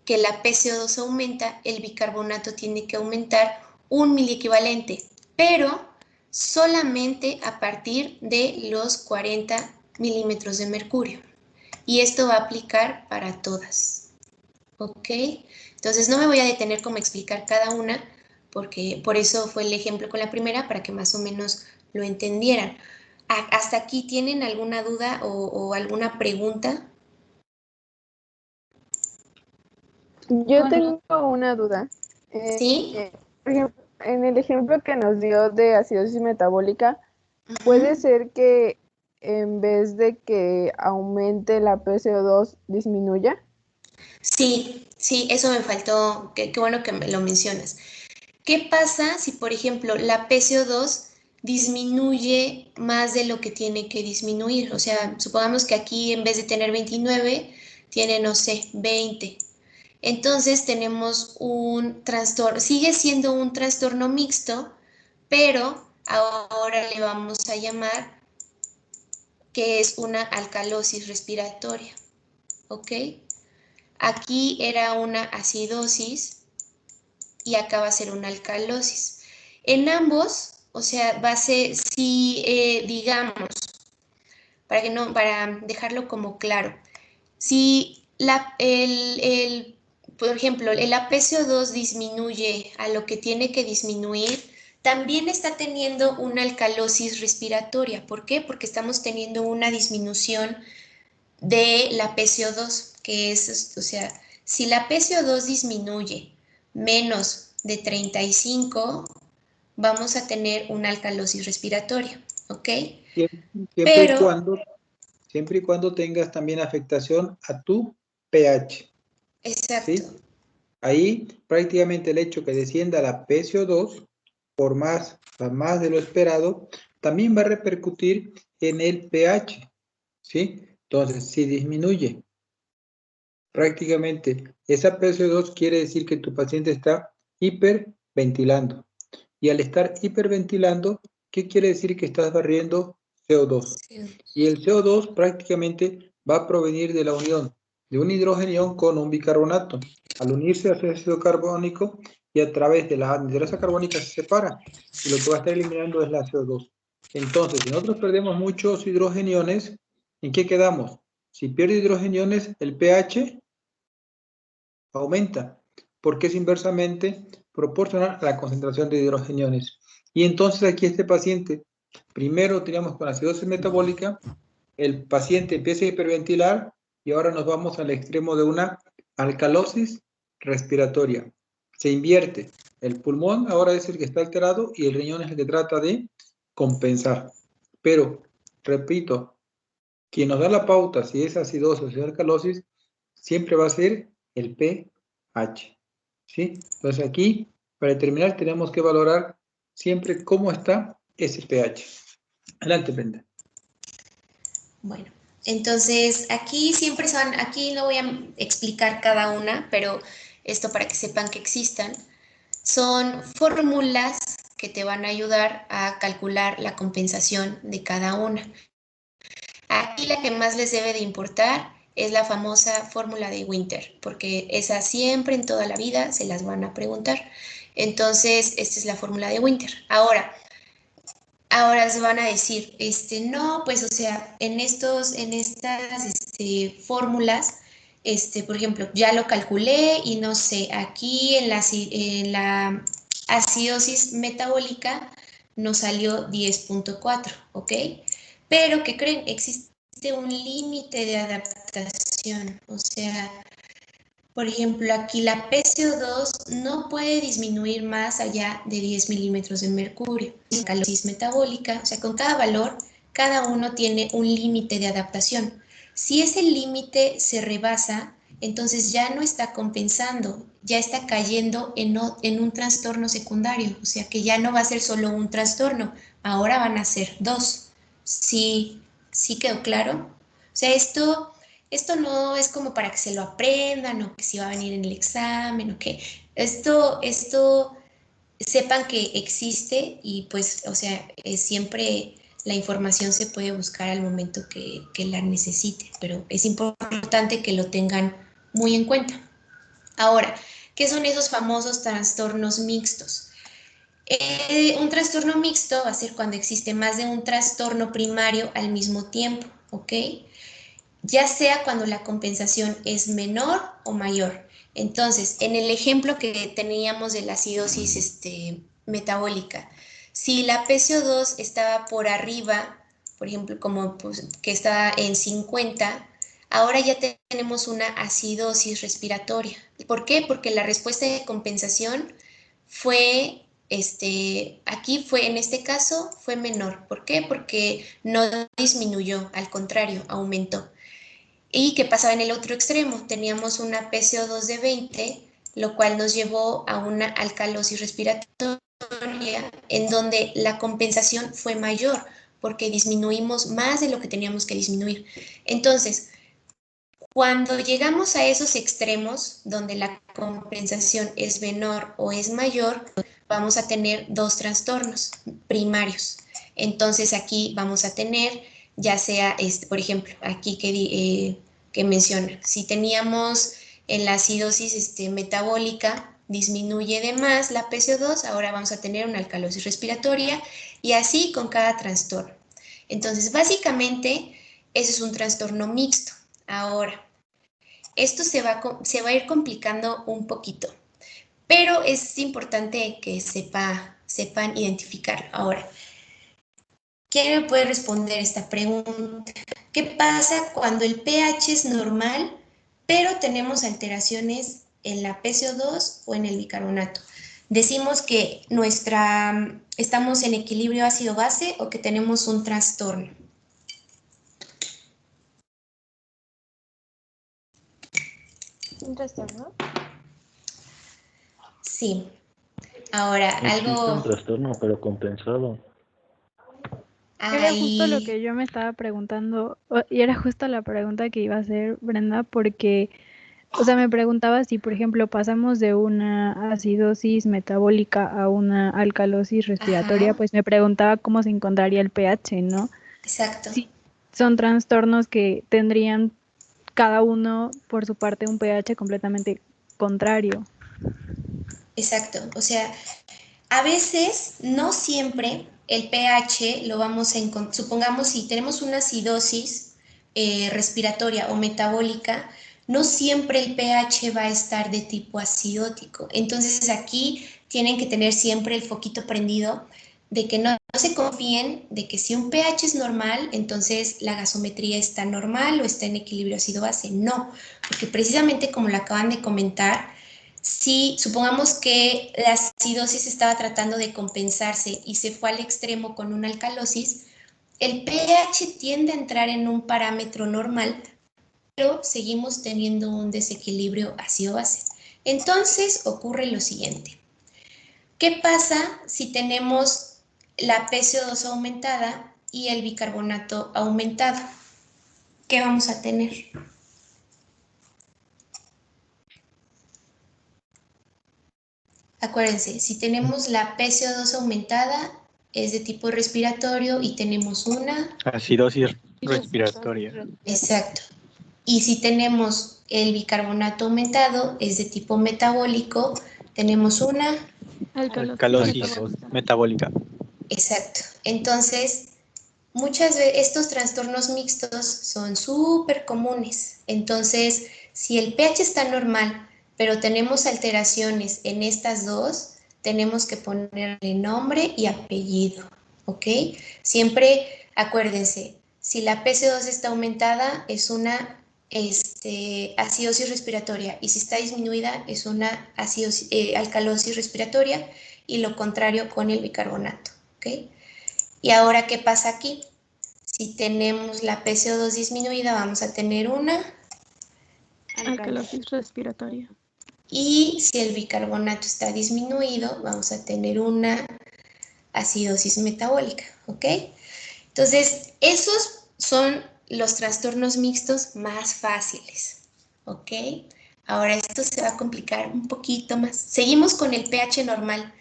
que la PCO2 aumenta, el bicarbonato tiene que aumentar 1 miliequivalente, pero solamente a partir de los 40 milímetros de mercurio. Y esto va a aplicar para todas. ¿Ok? Entonces no me voy a detener como explicar cada una, porque por eso fue el ejemplo con la primera, para que más o menos lo entendieran. ¿Hasta aquí tienen alguna duda o alguna pregunta?
Yo tengo una duda.
¿Sí?
Por ejemplo, en el ejemplo que nos dio de acidosis metabólica, ¿puede ser que en vez de que aumente la PCO2 disminuya?
Sí, eso me faltó. Qué bueno que me lo mencionas. ¿Qué pasa si, por ejemplo, la PCO2 disminuye más de lo que tiene que disminuir? O sea, supongamos que aquí en vez de tener 29, tiene, no sé, 20. Entonces tenemos un trastorno, sigue siendo un trastorno mixto, pero ahora le vamos a llamar que es una alcalosis respiratoria. ¿Ok? Aquí era una acidosis y acá va a ser una alcalosis. En ambos, o sea, va a ser, si digamos, para dejarlo como claro, si por ejemplo, el PCO2 disminuye a lo que tiene que disminuir, también está teniendo una alcalosis respiratoria. ¿Por qué? Porque estamos teniendo una disminución de la PCO2, que es, o sea, si la PCO2 disminuye menos de 35, vamos a tener una alcalosis respiratoria, ¿ok?
Siempre y cuando tengas también afectación a tu pH.
Exacto.
¿Sí? Ahí prácticamente el hecho que descienda la PCO2 por más de lo esperado, también va a repercutir en el pH. ¿Sí? Entonces, si disminuye prácticamente esa PCO2, quiere decir que tu paciente está hiperventilando. Y al estar hiperventilando, ¿qué quiere decir? Que estás barriendo CO2. Y el CO2 prácticamente va a provenir de la unión de un hidrogenión con un bicarbonato. Al unirse a su ácido carbónico y a través de la anhidrasa carbónica se separa. Y lo que va a estar eliminando es la CO2. Entonces, si nosotros perdemos muchos hidrogeniones, ¿en qué quedamos? Si pierde hidrogeniones, el pH aumenta, porque es inversamente proporcional a la concentración de hidrogeniones. Y entonces aquí este paciente, primero teníamos con acidosis metabólica, el paciente empieza a hiperventilar y ahora nos vamos al extremo de una alcalosis respiratoria. Se invierte. El pulmón ahora es el que está alterado y el riñón es el que trata de compensar. Pero, repito, quien nos da la pauta si es acidosis o si es alcalosis, siempre va a ser el pH. ¿Sí? Entonces aquí, para terminar, tenemos que valorar siempre cómo está ese pH. Adelante, Brenda.
Bueno, entonces aquí siempre son, aquí no voy a explicar cada una, pero esto para que sepan que existan, son fórmulas que te van a ayudar a calcular la compensación de cada una. Aquí la que más les debe de importar es la famosa fórmula de Winter, porque esa siempre en toda la vida se las van a preguntar. Entonces, esta es la fórmula de Winter. Ahora se van a decir, no, pues, o sea, en estas fórmulas, por ejemplo, ya lo calculé y no sé, aquí en la acidosis metabólica nos salió 10.4, ¿ok? Pero, ¿qué creen? Existe un límite de adaptación, o sea, por ejemplo, aquí la PCO2 no puede disminuir más allá de 10 milímetros de mercurio. La alcalosis metabólica, o sea, con cada valor, cada uno tiene un límite de adaptación. Si ese límite se rebasa, entonces ya no está compensando, ya está cayendo en un trastorno secundario, o sea que ya no va a ser solo un trastorno, ahora van a ser dos. ¿Sí quedó claro? O sea, esto no es como para que se lo aprendan o que si va a venir en el examen o que esto sepan que existe y pues, o sea, siempre la información se puede buscar al momento que la necesite, pero es importante que lo tengan muy en cuenta. Ahora, ¿qué son esos famosos trastornos mixtos? Un trastorno mixto va a ser cuando existe más de un trastorno primario al mismo tiempo, ¿ok? Ya sea cuando la compensación es menor o mayor. Entonces, en el ejemplo que teníamos de la acidosis metabólica, si la PCO2 estaba por arriba, por ejemplo, como pues, que estaba en 50, ahora ya tenemos una acidosis respiratoria. ¿Por qué? Porque la respuesta de compensación fue, aquí fue, en este caso, fue menor. ¿Por qué? Porque no disminuyó, al contrario, aumentó. ¿Y qué pasaba en el otro extremo? Teníamos una PCO2 de 20, lo cual nos llevó a una alcalosis respiratoria en donde la compensación fue mayor porque disminuimos más de lo que teníamos que disminuir. Entonces, cuando llegamos a esos extremos donde la compensación es menor o es mayor, vamos a tener dos trastornos primarios. Entonces aquí vamos a tener, ya sea, por ejemplo, aquí que menciona, si teníamos en la acidosis metabólica, disminuye de más la PCO2, ahora vamos a tener una alcalosis respiratoria y así con cada trastorno. Entonces, básicamente, eso es un trastorno mixto. Ahora, esto se va a ir complicando un poquito, pero es importante que sepan identificarlo. Ahora, ¿quién me puede responder esta pregunta? ¿Qué pasa cuando el pH es normal, pero tenemos alteraciones en la PCO2 o en el bicarbonato? Decimos que estamos en equilibrio ácido-base o que tenemos un trastorno.
¿Un trastorno?
Sí. Ahora,
Existe un
algo...
trastorno, pero compensado.
Era justo lo que yo me estaba preguntando, y era justo la pregunta que iba a hacer Brenda, porque, o sea, me preguntaba si, por ejemplo, pasamos de una acidosis metabólica a una alcalosis respiratoria,
Ajá.
pues me preguntaba cómo se encontraría el pH, ¿no?
Exacto.
son trastornos que tendrían cada uno por su parte un pH completamente contrario.
Exacto, o sea, a veces, no siempre, el pH lo vamos a encontrar. Supongamos si tenemos una acidosis respiratoria o metabólica, no siempre el pH va a estar de tipo acidótico. Entonces aquí tienen que tener siempre el foquito prendido de que no se confíen de que si un pH es normal, entonces la gasometría está normal o está en equilibrio ácido-base. No, porque precisamente como lo acaban de comentar, si supongamos que la acidosis estaba tratando de compensarse y se fue al extremo con una alcalosis, el pH tiende a entrar en un parámetro normal, pero seguimos teniendo un desequilibrio ácido-base. Entonces ocurre lo siguiente. ¿Qué pasa si tenemos la PCO2 aumentada y el bicarbonato aumentado? ¿Qué vamos a tener? Acuérdense, si tenemos la PCO2 aumentada, es de tipo respiratorio y tenemos una...
Acidosis respiratoria.
Exacto. Y si tenemos el bicarbonato aumentado, es de tipo metabólico, tenemos una...
Alcalosis metabólica.
Exacto. Entonces, muchas veces estos trastornos mixtos son súper comunes. Entonces, si el pH está normal, pero tenemos alteraciones en estas dos, tenemos que ponerle nombre y apellido, ¿ok? Siempre acuérdense, si la PC2 está aumentada, es una acidosis respiratoria, y si está disminuida, es una alcalosis respiratoria, y lo contrario con el bicarbonato, ¿ok? Y ahora, ¿qué pasa aquí? Si tenemos la PCO2 disminuida, vamos a tener una
alcalosis respiratoria.
Y si el bicarbonato está disminuido, vamos a tener una acidosis metabólica, ¿ok? Entonces, esos son los trastornos mixtos más fáciles, ¿ok? Ahora esto se va a complicar un poquito más. Seguimos con el pH normal,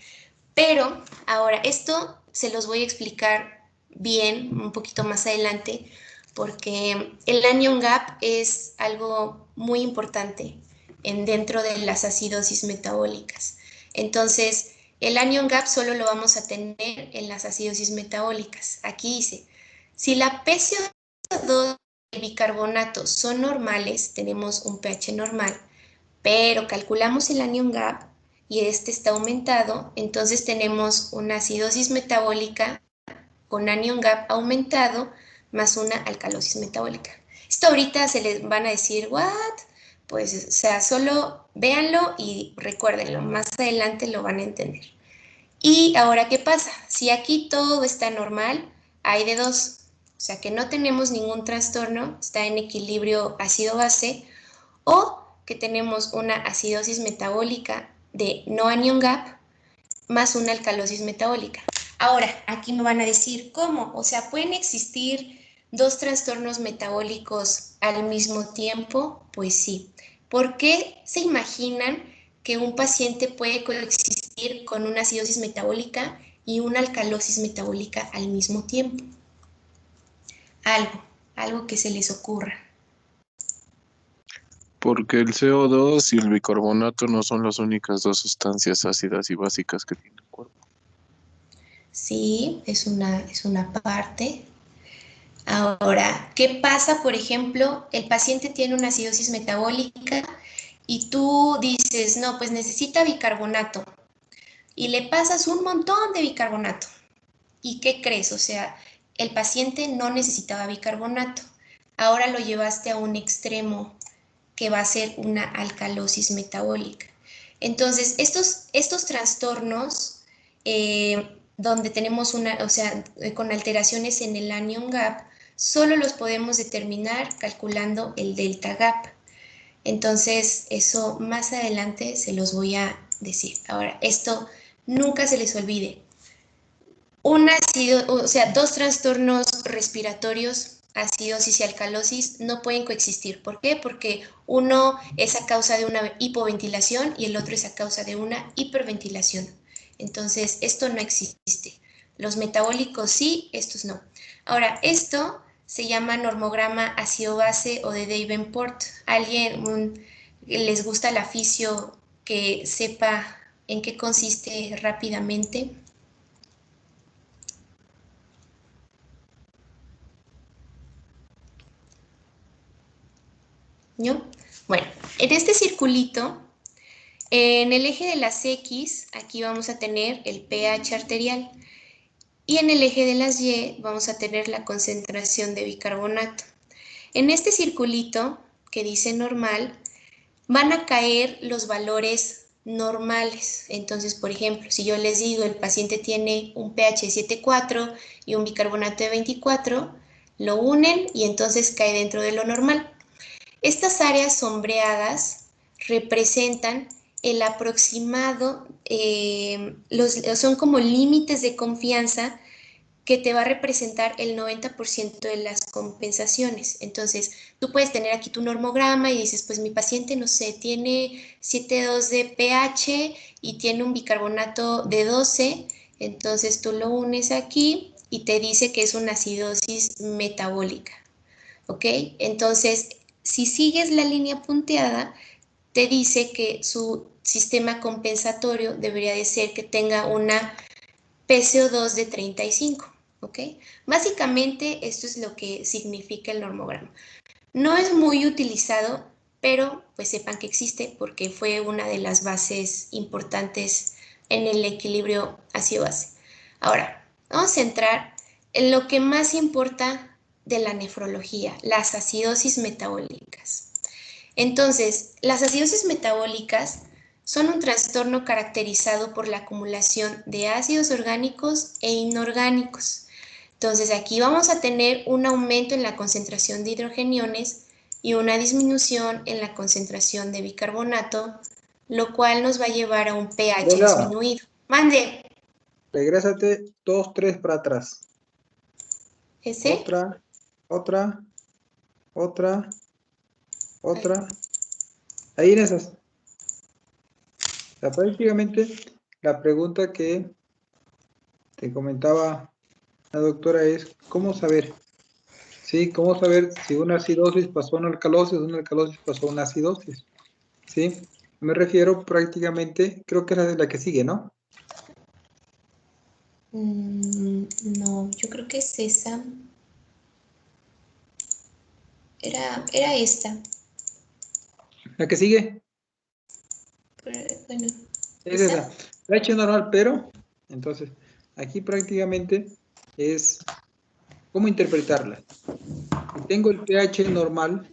pero ahora esto se los voy a explicar bien un poquito más adelante, porque el anion gap es algo muy importante dentro de las acidosis metabólicas. Entonces, el anion gap solo lo vamos a tener en las acidosis metabólicas. Aquí dice, si la PCO2 y el bicarbonato son normales, tenemos un pH normal, pero calculamos el anion gap y este está aumentado, entonces tenemos una acidosis metabólica con anion gap aumentado más una alcalosis metabólica. Esto ahorita se les van a decir, ¿what? Pues, o sea, solo véanlo y recuérdenlo, más adelante lo van a entender. Y ahora, ¿qué pasa? Si aquí todo está normal, hay de dos, o sea, que no tenemos ningún trastorno, está en equilibrio ácido-base, o que tenemos una acidosis metabólica de no anion gap más una alcalosis metabólica. Ahora, aquí me van a decir, ¿cómo? O sea, ¿pueden existir dos trastornos metabólicos al mismo tiempo? Pues sí. ¿Por qué se imaginan que un paciente puede coexistir con una acidosis metabólica y una alcalosis metabólica al mismo tiempo? Algo que se les ocurra.
Porque el CO2 y el bicarbonato no son las únicas dos sustancias ácidas y básicas que tiene el cuerpo.
Sí, es una parte. Ahora, ¿qué pasa? Por ejemplo, el paciente tiene una acidosis metabólica y tú dices, no, pues necesita bicarbonato. Y le pasas un montón de bicarbonato. ¿Y qué crees? O sea, el paciente no necesitaba bicarbonato. Ahora lo llevaste a un extremo que va a ser una alcalosis metabólica. Entonces, estos trastornos donde tenemos con alteraciones en el anion gap, solo los podemos determinar calculando el delta gap. Entonces, eso más adelante se los voy a decir. Ahora, esto nunca se les olvide. Dos trastornos respiratorios, acidosis y alcalosis, no pueden coexistir. ¿Por qué? Porque uno es a causa de una hipoventilación y el otro es a causa de una hiperventilación. Entonces, esto no existe. Los metabólicos sí, estos no. Ahora, esto se llama normograma ácido-base o de Davenport. ¿Alguien les gusta la fisio que sepa en qué consiste rápidamente? ¿No? Bueno, en este circulito, en el eje de las X, aquí vamos a tener el pH arterial. Y en el eje de las Y vamos a tener la concentración de bicarbonato. En este circulito que dice normal, van a caer los valores normales. Entonces, por ejemplo, si yo les digo el paciente tiene un pH de 7,4 y un bicarbonato de 24, lo unen y entonces cae dentro de lo normal. Estas áreas sombreadas representan el aproximado, son como límites de confianza que te va a representar el 90% de las compensaciones. Entonces, tú puedes tener aquí tu normograma y dices, pues mi paciente, no sé, tiene 7,2 de pH y tiene un bicarbonato de 12, entonces tú lo unes aquí y te dice que es una acidosis metabólica, ¿ok? Entonces, si sigues la línea punteada, te dice que su sistema compensatorio debería de ser que tenga una PCO2 de 35, ¿ok? Básicamente esto es lo que significa el normograma. No es muy utilizado, pero pues sepan que existe porque fue una de las bases importantes en el equilibrio ácido-base. Ahora, vamos a entrar en lo que más importa de la nefrología, las acidosis metabólicas. Entonces, las acidosis metabólicas son un trastorno caracterizado por la acumulación de ácidos orgánicos e inorgánicos. Entonces, aquí vamos a tener un aumento en la concentración de hidrogeniones y una disminución en la concentración de bicarbonato, lo cual nos va a llevar a un pH disminuido. ¡Mande!
Regrésate 2, 3 para atrás.
¿Ese?
Otra. Ahí en esas. O sea, prácticamente la pregunta que te comentaba la doctora es ¿cómo saber? ¿Sí? ¿Cómo saber si una acidosis pasó a una alcalosis pasó a una acidosis? ¿Sí? Me refiero prácticamente, creo que es la que sigue, ¿no?
No, yo creo que es esa. Era esta.
¿La que sigue?
Bueno,
es esa. pH normal, pero, entonces, aquí prácticamente es cómo interpretarla. Si tengo el pH normal,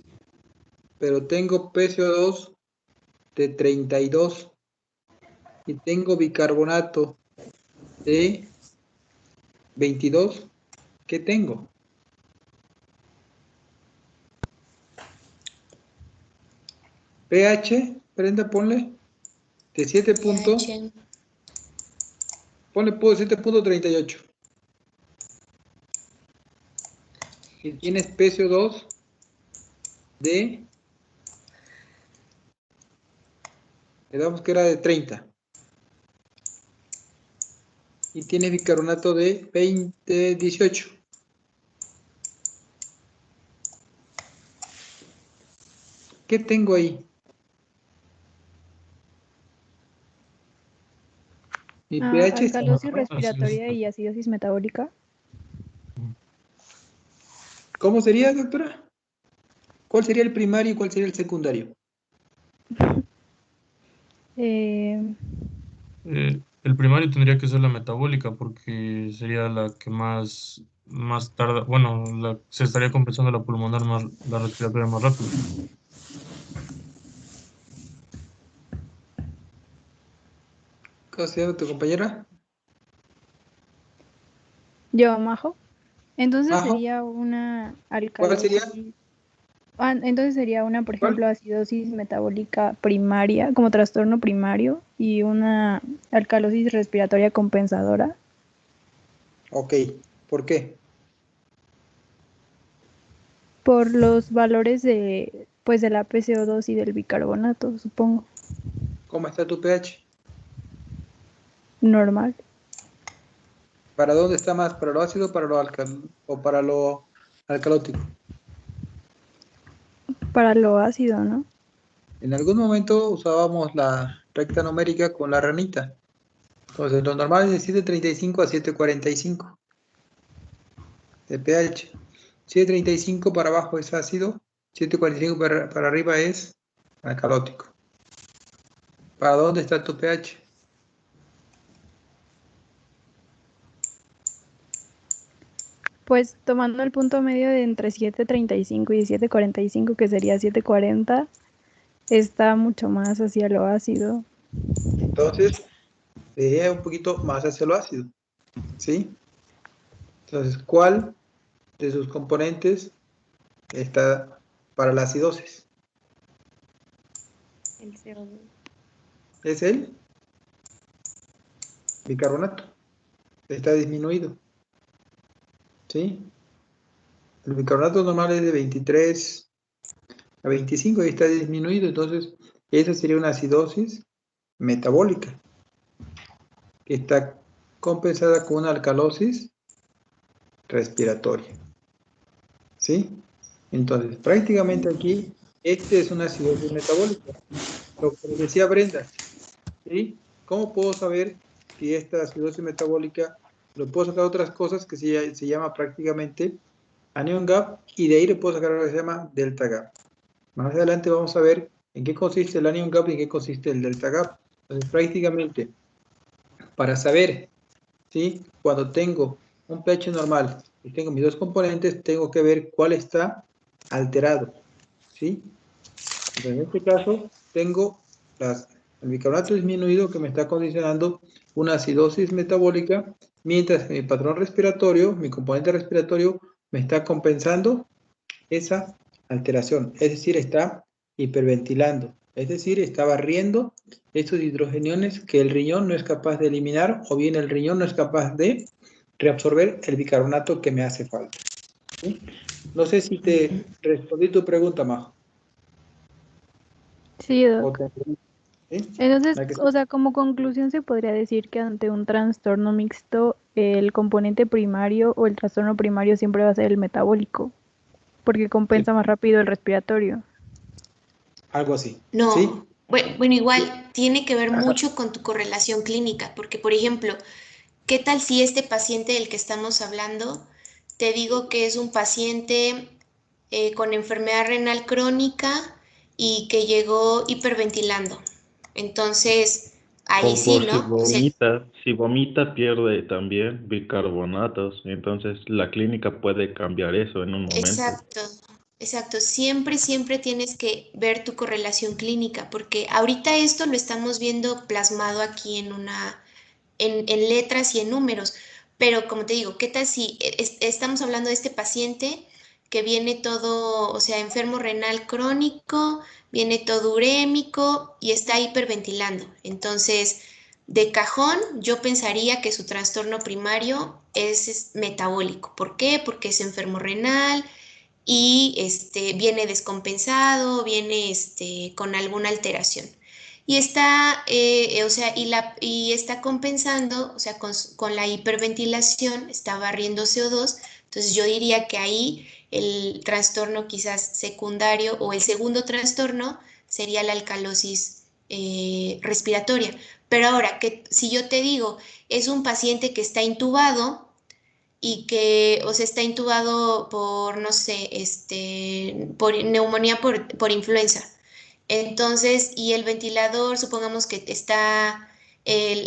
pero tengo PCO2 de 32 y tengo bicarbonato de 22, ¿qué tengo? pH, Brenda, ponle de 7 puntos, ponle 7.38. Y tienes PCO2 de, le damos que era de 30. Y tiene bicarbonato de 18. ¿Qué tengo ahí? Mi pH es
alcalosis respiratoria y acidosis metabólica.
¿Cómo sería, doctora? ¿Cuál sería el primario y cuál sería el secundario?
El primario tendría que ser la metabólica porque sería la que más tarda, bueno, se estaría compensando la pulmonar más, la respiratoria más rápido.
¿Cómo se llama tu compañera?
Yo, Majo. Entonces
Majo.
sería una
¿Cuál sería?
alcalosis. Entonces sería una, por ejemplo, acidosis metabólica primaria, como trastorno primario, y una alcalosis respiratoria compensadora.
Ok, ¿por qué?
Por los valores de, pues, de la PCO2 y del bicarbonato, supongo.
¿Cómo está tu pH?
Normal.
¿Para dónde está más? ¿Para lo ácido, para lo alcalino o para lo alcalótico?
Para lo ácido, ¿no?
En algún momento usábamos la recta numérica con la ranita. Entonces, lo normal es de 7.35 a 7.45 de pH. 7.35 para abajo es ácido, 7.45 para arriba es alcalótico. ¿Para dónde está tu pH?
Pues tomando el punto medio de entre 7.35 y 7.45, que sería 7.40, está mucho más hacia lo ácido.
Entonces, sería un poquito más hacia lo ácido, ¿sí? Entonces, ¿cuál de sus componentes está para la acidosis?
El CO2.
Es el bicarbonato. Está disminuido, ¿sí? El bicarbonato normal es de 23 a 25 y está disminuido, entonces esa sería una acidosis metabólica que está compensada con una alcalosis respiratoria, ¿sí? Entonces, prácticamente aquí, este es una acidosis metabólica. Lo que decía Brenda, ¿sí? ¿Cómo puedo saber si esta acidosis metabólica, lo puedo sacar otras cosas que se llama prácticamente anion gap, y de ahí le puedo sacar lo que se llama delta gap? Más adelante vamos a ver en qué consiste el anion gap y en qué consiste el delta gap. Entonces, prácticamente, para saber, ¿sí? Cuando tengo un pH normal y tengo mis dos componentes, tengo que ver cuál está alterado, ¿sí? Entonces, en este caso, tengo el bicarbonato disminuido que me está condicionando una acidosis metabólica, mientras que mi patrón respiratorio, mi componente respiratorio, me está compensando esa alteración, es decir, está hiperventilando, es decir, está barriendo estos hidrogeniones que el riñón no es capaz de eliminar, o bien el riñón no es capaz de reabsorber el bicarbonato que me hace falta, ¿sí? No sé si te respondí tu pregunta, Majo.
Sí, Doc.
¿Sí?
Entonces, o sea, como conclusión se podría decir que ante un trastorno mixto, el componente primario o el trastorno primario siempre va a ser el metabólico, porque compensa más rápido el respiratorio.
Algo así.
No,
¿sí?
bueno, igual tiene que ver mucho con tu correlación clínica, porque por ejemplo, ¿qué tal si este paciente del que estamos hablando, te digo que es un paciente con enfermedad renal crónica y que llegó hiperventilando? Entonces, ahí sí, ¿no?
Si vomita pierde también bicarbonatos, entonces la clínica puede cambiar eso en un momento.
Exacto, exacto. Siempre, siempre tienes que ver tu correlación clínica, porque ahorita esto lo estamos viendo plasmado aquí en letras y en números, pero como te digo, ¿qué tal si estamos hablando de este paciente que viene todo, o sea, enfermo renal crónico, viene todo urémico y está hiperventilando? Entonces, de cajón, yo pensaría que su trastorno primario es metabólico. ¿Por qué? Porque es enfermo renal y viene descompensado, viene con alguna alteración. Y está, o sea, y está compensando, o sea, con la hiperventilación, está barriendo CO2. Entonces yo diría que ahí el trastorno quizás secundario o el segundo trastorno sería la alcalosis respiratoria. Pero ahora, que si yo te digo, es un paciente que está intubado y que, o sea, está intubado por, no sé, por neumonía por influenza. Entonces, y el ventilador, supongamos que está,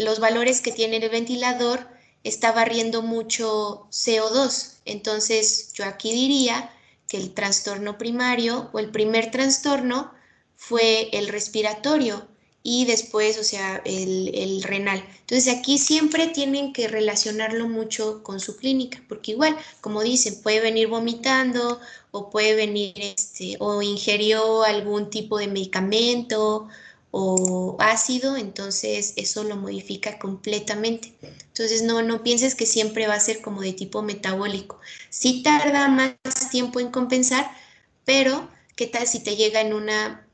los valores que tiene el ventilador está barriendo mucho CO2. Entonces, yo aquí diría que el trastorno primario o el primer trastorno fue el respiratorio y después, o sea, el renal. Entonces, aquí siempre tienen que relacionarlo mucho con su clínica, porque igual, como dicen, puede venir vomitando o puede venir, o ingirió algún tipo de medicamento o ácido, entonces eso lo modifica completamente. Entonces, no pienses que siempre va a ser como de tipo metabólico. Sí tarda más tiempo en compensar, pero ¿qué tal si te llega en una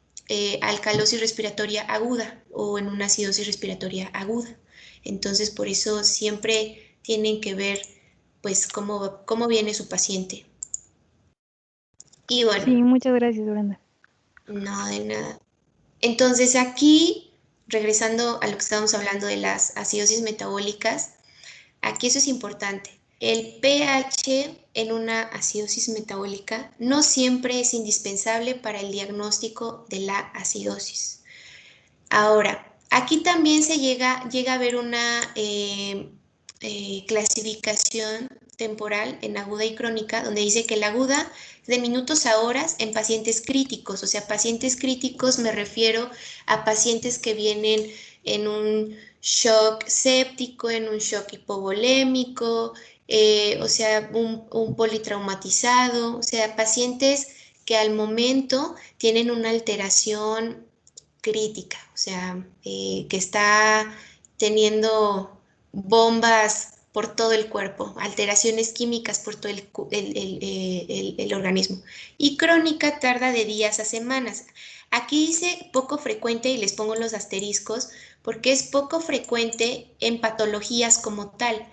alcalosis respiratoria aguda o en una acidosis respiratoria aguda? Entonces, por eso siempre tienen que ver, pues, cómo viene su paciente. Y bueno.
Sí, muchas gracias, Brenda.
No, de nada. Entonces aquí, regresando a lo que estábamos hablando de las acidosis metabólicas, aquí eso es importante. El pH en una acidosis metabólica no siempre es indispensable para el diagnóstico de la acidosis. Ahora, aquí también se llega a ver una clasificación temporal en aguda y crónica, donde dice que la aguda es de minutos a horas en pacientes críticos. O sea, pacientes críticos me refiero a pacientes que vienen en un shock séptico, en un shock hipovolémico, o sea, un politraumatizado, o sea, pacientes que al momento tienen una alteración crítica, o sea, que está teniendo bombas por todo el cuerpo, alteraciones químicas por todo el organismo. Y crónica tarda de días a semanas. Aquí dice poco frecuente y les pongo los asteriscos porque es poco frecuente en patologías como tal,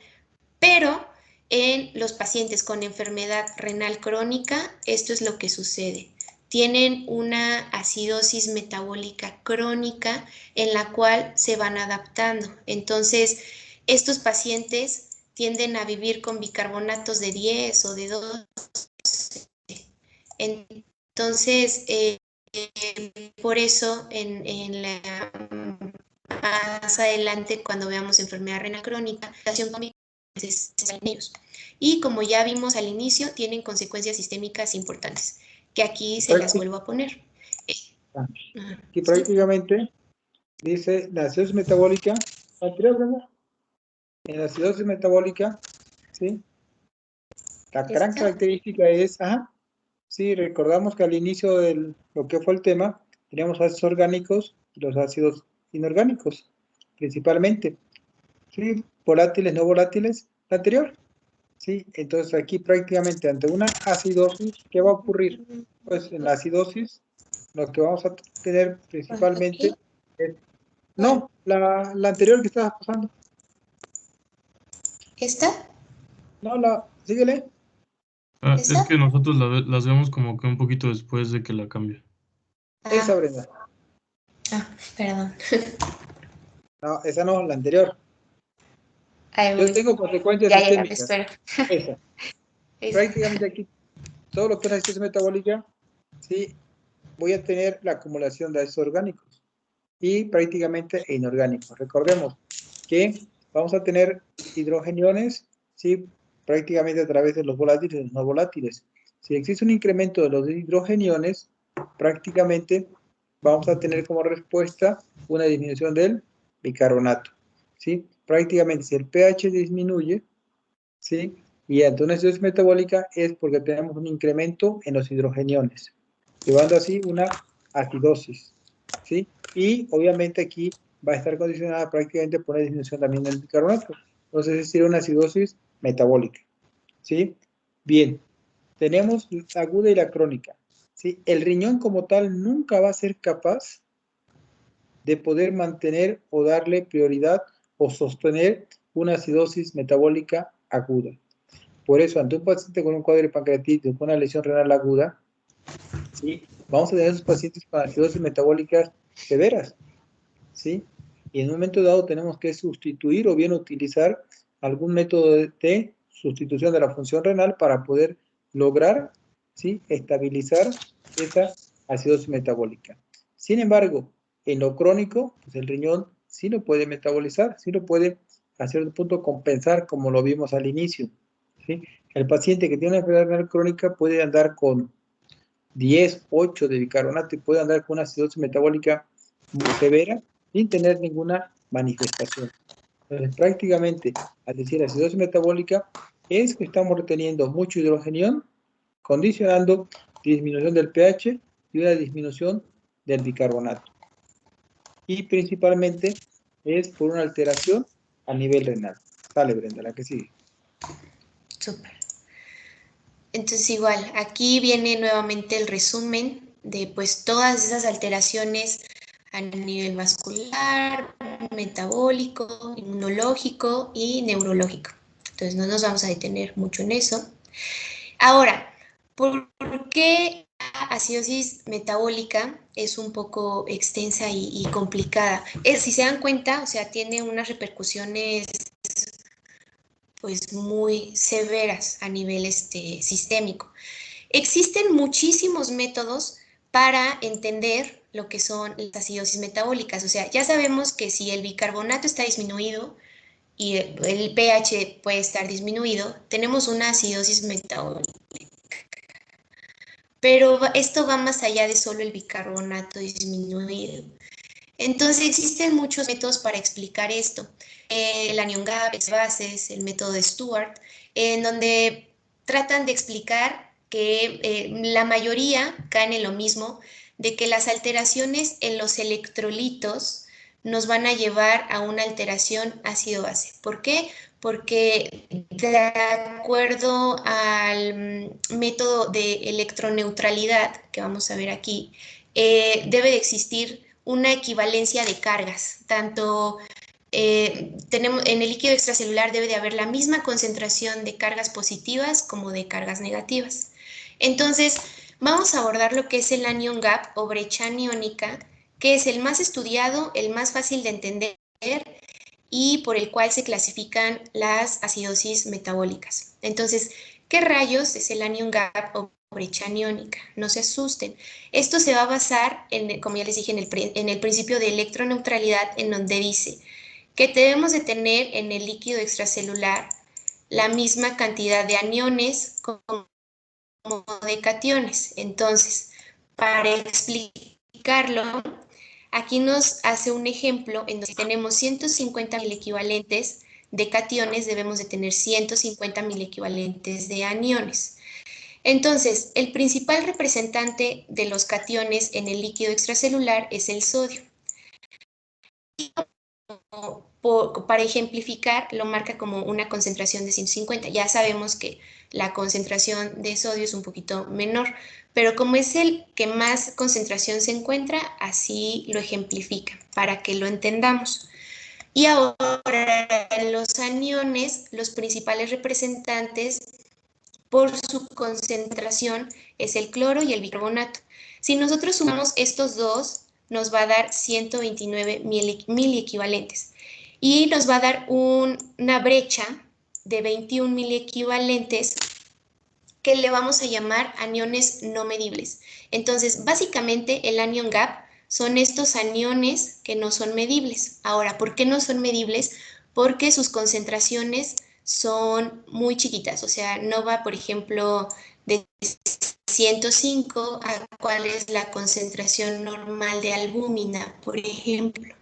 pero en los pacientes con enfermedad renal crónica esto es lo que sucede. Tienen una acidosis metabólica crónica en la cual se van adaptando. Entonces, estos pacientes tienden a vivir con bicarbonatos de 10 o de 12. Entonces, por eso, más adelante, cuando veamos enfermedad renal crónica, en ellos. Y como ya vimos al inicio, tienen consecuencias sistémicas importantes, que aquí se las vuelvo a poner.
Aquí prácticamente dice la acidosis metabólica, en la acidosis metabólica, ¿sí? La gran característica es, sí, recordamos que al inicio de lo que fue el tema, teníamos ácidos orgánicos y los ácidos inorgánicos, principalmente, ¿sí? Volátiles, no volátiles, la anterior, ¿sí? Entonces aquí prácticamente ante una acidosis, ¿qué va a ocurrir? Pues en la acidosis, lo que vamos a tener principalmente es, no, la anterior que estabas pasando.
¿Esta?
No, síguele.
Es que nosotros las vemos como que un poquito después de que la cambia.
Esa, Brenda.
Perdón.
No, esa no, la anterior.
Yo
tengo consecuencias sistémicas. Esa. Prácticamente aquí, todo lo que es la acidosis metabólica, sí, voy a tener la acumulación de ácidos orgánicos y prácticamente inorgánicos. Recordemos que vamos a tener hidrogeniones, sí, prácticamente a través de los volátiles y los no volátiles. Si existe un incremento de los hidrogeniones, prácticamente vamos a tener como respuesta una disminución del bicarbonato, ¿sí? Prácticamente si el pH disminuye, ¿sí? Y ante una acidosis metabólica es porque tenemos un incremento en los hidrogeniones, llevando así una acidosis, ¿sí? Y obviamente aquí va a estar condicionada prácticamente por una disminución también del bicarbonato. Entonces es decir, una acidosis metabólica, ¿sí? Bien, tenemos la aguda y la crónica, ¿sí? El riñón como tal nunca va a ser capaz de poder mantener o darle prioridad o sostener una acidosis metabólica aguda. Por eso, ante un paciente con un cuadro de pancreatitis, con una lesión renal aguda, ¿sí? Vamos a tener esos pacientes con acidosis metabólicas severas, ¿sí? Y en un momento dado tenemos que sustituir o bien utilizar algún método de sustitución de la función renal para poder lograr, ¿sí?, estabilizar esa acidosis metabólica. Sin embargo, en lo crónico, pues el riñón sí lo puede metabolizar, sí lo puede a cierto punto compensar, como lo vimos al inicio, ¿sí? El paciente que tiene una enfermedad renal crónica puede andar con 10, 8 de bicarbonato y puede andar con una acidosis metabólica muy severa sin tener ninguna manifestación. Entonces, prácticamente, al decir acidosis metabólica, es que estamos reteniendo mucho hidrogenión, condicionando disminución del pH y una disminución del bicarbonato. Y principalmente es por una alteración a nivel renal. Sale, Brenda, la que sigue.
Súper. Entonces igual, aquí viene nuevamente el resumen de pues todas esas alteraciones a nivel vascular, metabólico, inmunológico y neurológico. Entonces no nos vamos a detener mucho en eso. Ahora, ¿Por qué la acidosis metabólica es un poco extensa y complicada? Si se dan cuenta, o sea, tiene unas repercusiones pues muy severas a nivel sistémico. Existen muchísimos métodos para entender lo que son las acidosis metabólicas. O sea, ya sabemos que si el bicarbonato está disminuido y el pH puede estar disminuido, tenemos una acidosis metabólica. Pero esto va más allá de solo el bicarbonato disminuido. Entonces existen muchos métodos para explicar esto. El anion gap, bases, el método de Stewart, en donde tratan de explicar que la mayoría caen en lo mismo, de que las alteraciones en los electrolitos nos van a llevar a una alteración ácido-base. ¿Por qué? Porque de acuerdo al método de electroneutralidad que vamos a ver aquí, debe de existir una equivalencia de cargas. Tanto tenemos, en el líquido extracelular debe de haber la misma concentración de cargas positivas como de cargas negativas. Entonces, vamos a abordar lo que es el anion gap o brecha aniónica, que es el más estudiado, el más fácil de entender y por el cual se clasifican las acidosis metabólicas. Entonces, ¿qué rayos es el anion gap o brecha aniónica? No se asusten. Esto se va a basar, como ya les dije, en el principio de electroneutralidad, en donde dice que debemos de tener en el líquido extracelular la misma cantidad de aniones como de cationes. Entonces, para explicarlo, aquí nos hace un ejemplo en donde tenemos 150.000 equivalentes de cationes, debemos de tener 150.000 equivalentes de aniones. Entonces, el principal representante de los cationes en el líquido extracelular es el sodio. Para ejemplificar, lo marca como una concentración de 150. Ya sabemos que la concentración de sodio es un poquito menor, pero como es el que más concentración se encuentra, así lo ejemplifica, para que lo entendamos. Y ahora, los aniones, los principales representantes por su concentración es el cloro y el bicarbonato. Si nosotros sumamos estos dos, nos va a dar 129 mil equivalentes y nos va a dar una brecha de 21.000 equivalentes que le vamos a llamar aniones no medibles. Entonces, básicamente el anion gap son estos aniones que no son medibles. Ahora, ¿por qué no son medibles? Porque sus concentraciones son muy chiquitas, o sea, no va, por ejemplo, de 105 a cuál es la concentración normal de albúmina, por ejemplo.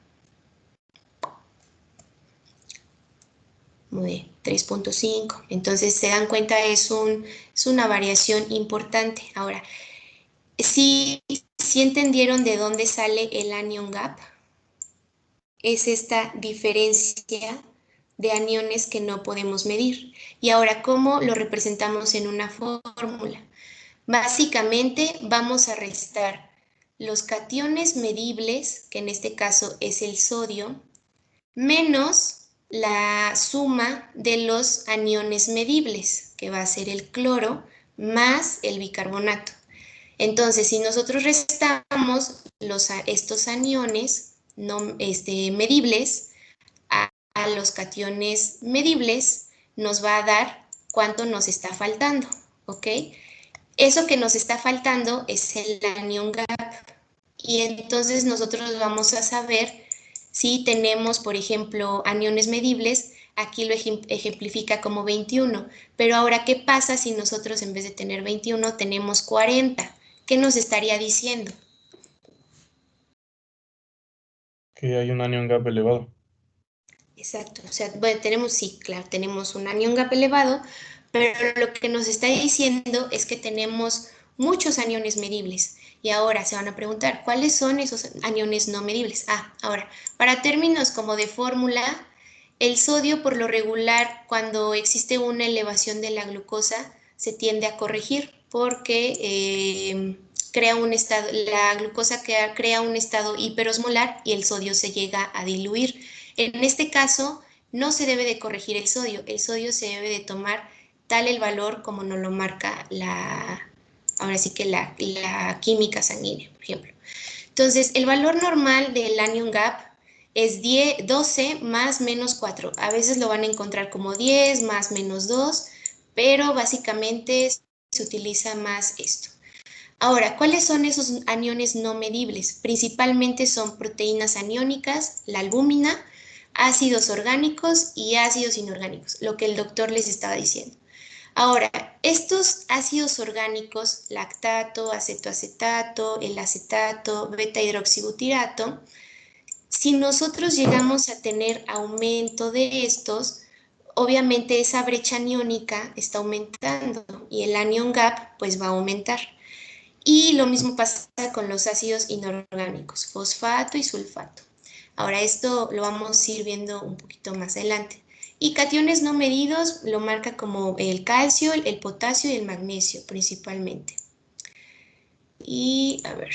Muy bien, 3.5. Entonces, se dan cuenta, es una variación importante. Ahora, ¿sí entendieron de dónde sale el anion gap? Es esta diferencia de aniones que no podemos medir. Y ahora, ¿cómo lo representamos en una fórmula? Básicamente, vamos a restar los cationes medibles, que en este caso es el sodio, menos la suma de los aniones medibles, que va a ser el cloro, más el bicarbonato. Entonces, si nosotros restamos estos aniones medibles a los cationes medibles, nos va a dar cuánto nos está faltando, ¿ok? Eso que nos está faltando es el anion gap. Y entonces nosotros vamos a saber si tenemos, por ejemplo, aniones medibles. Aquí lo ejemplifica como 21. Pero ahora, ¿qué pasa si nosotros en vez de tener 21 tenemos 40? ¿Qué nos estaría diciendo?
Que hay un anion gap elevado.
Exacto, o sea, bueno, tenemos un anion gap elevado, pero lo que nos está diciendo es que tenemos muchos aniones medibles. Y ahora se van a preguntar, ¿cuáles son esos aniones no medibles? Ahora, para términos como de fórmula, el sodio por lo regular, cuando existe una elevación de la glucosa, se tiende a corregir porque la glucosa crea un estado hiperosmolar y el sodio se llega a diluir. En este caso, no se debe de corregir el sodio se debe de tomar tal el valor como nos lo marca ahora sí que la química sanguínea, por ejemplo. Entonces, el valor normal del anion gap es 12 más menos 4. A veces lo van a encontrar como 10 más menos 2, pero básicamente se utiliza más esto. Ahora, ¿cuáles son esos aniones no medibles? Principalmente son proteínas aniónicas, la albúmina, ácidos orgánicos y ácidos inorgánicos, lo que el doctor les estaba diciendo. Ahora, estos ácidos orgánicos, lactato, acetoacetato, el acetato, beta-hidroxibutirato, si nosotros llegamos a tener aumento de estos, obviamente esa brecha aniónica está aumentando y el anion gap pues va a aumentar. Y lo mismo pasa con los ácidos inorgánicos, fosfato y sulfato. Ahora esto lo vamos a ir viendo un poquito más adelante. Y cationes no medidos lo marca como el calcio, el potasio y el magnesio principalmente. Y a ver,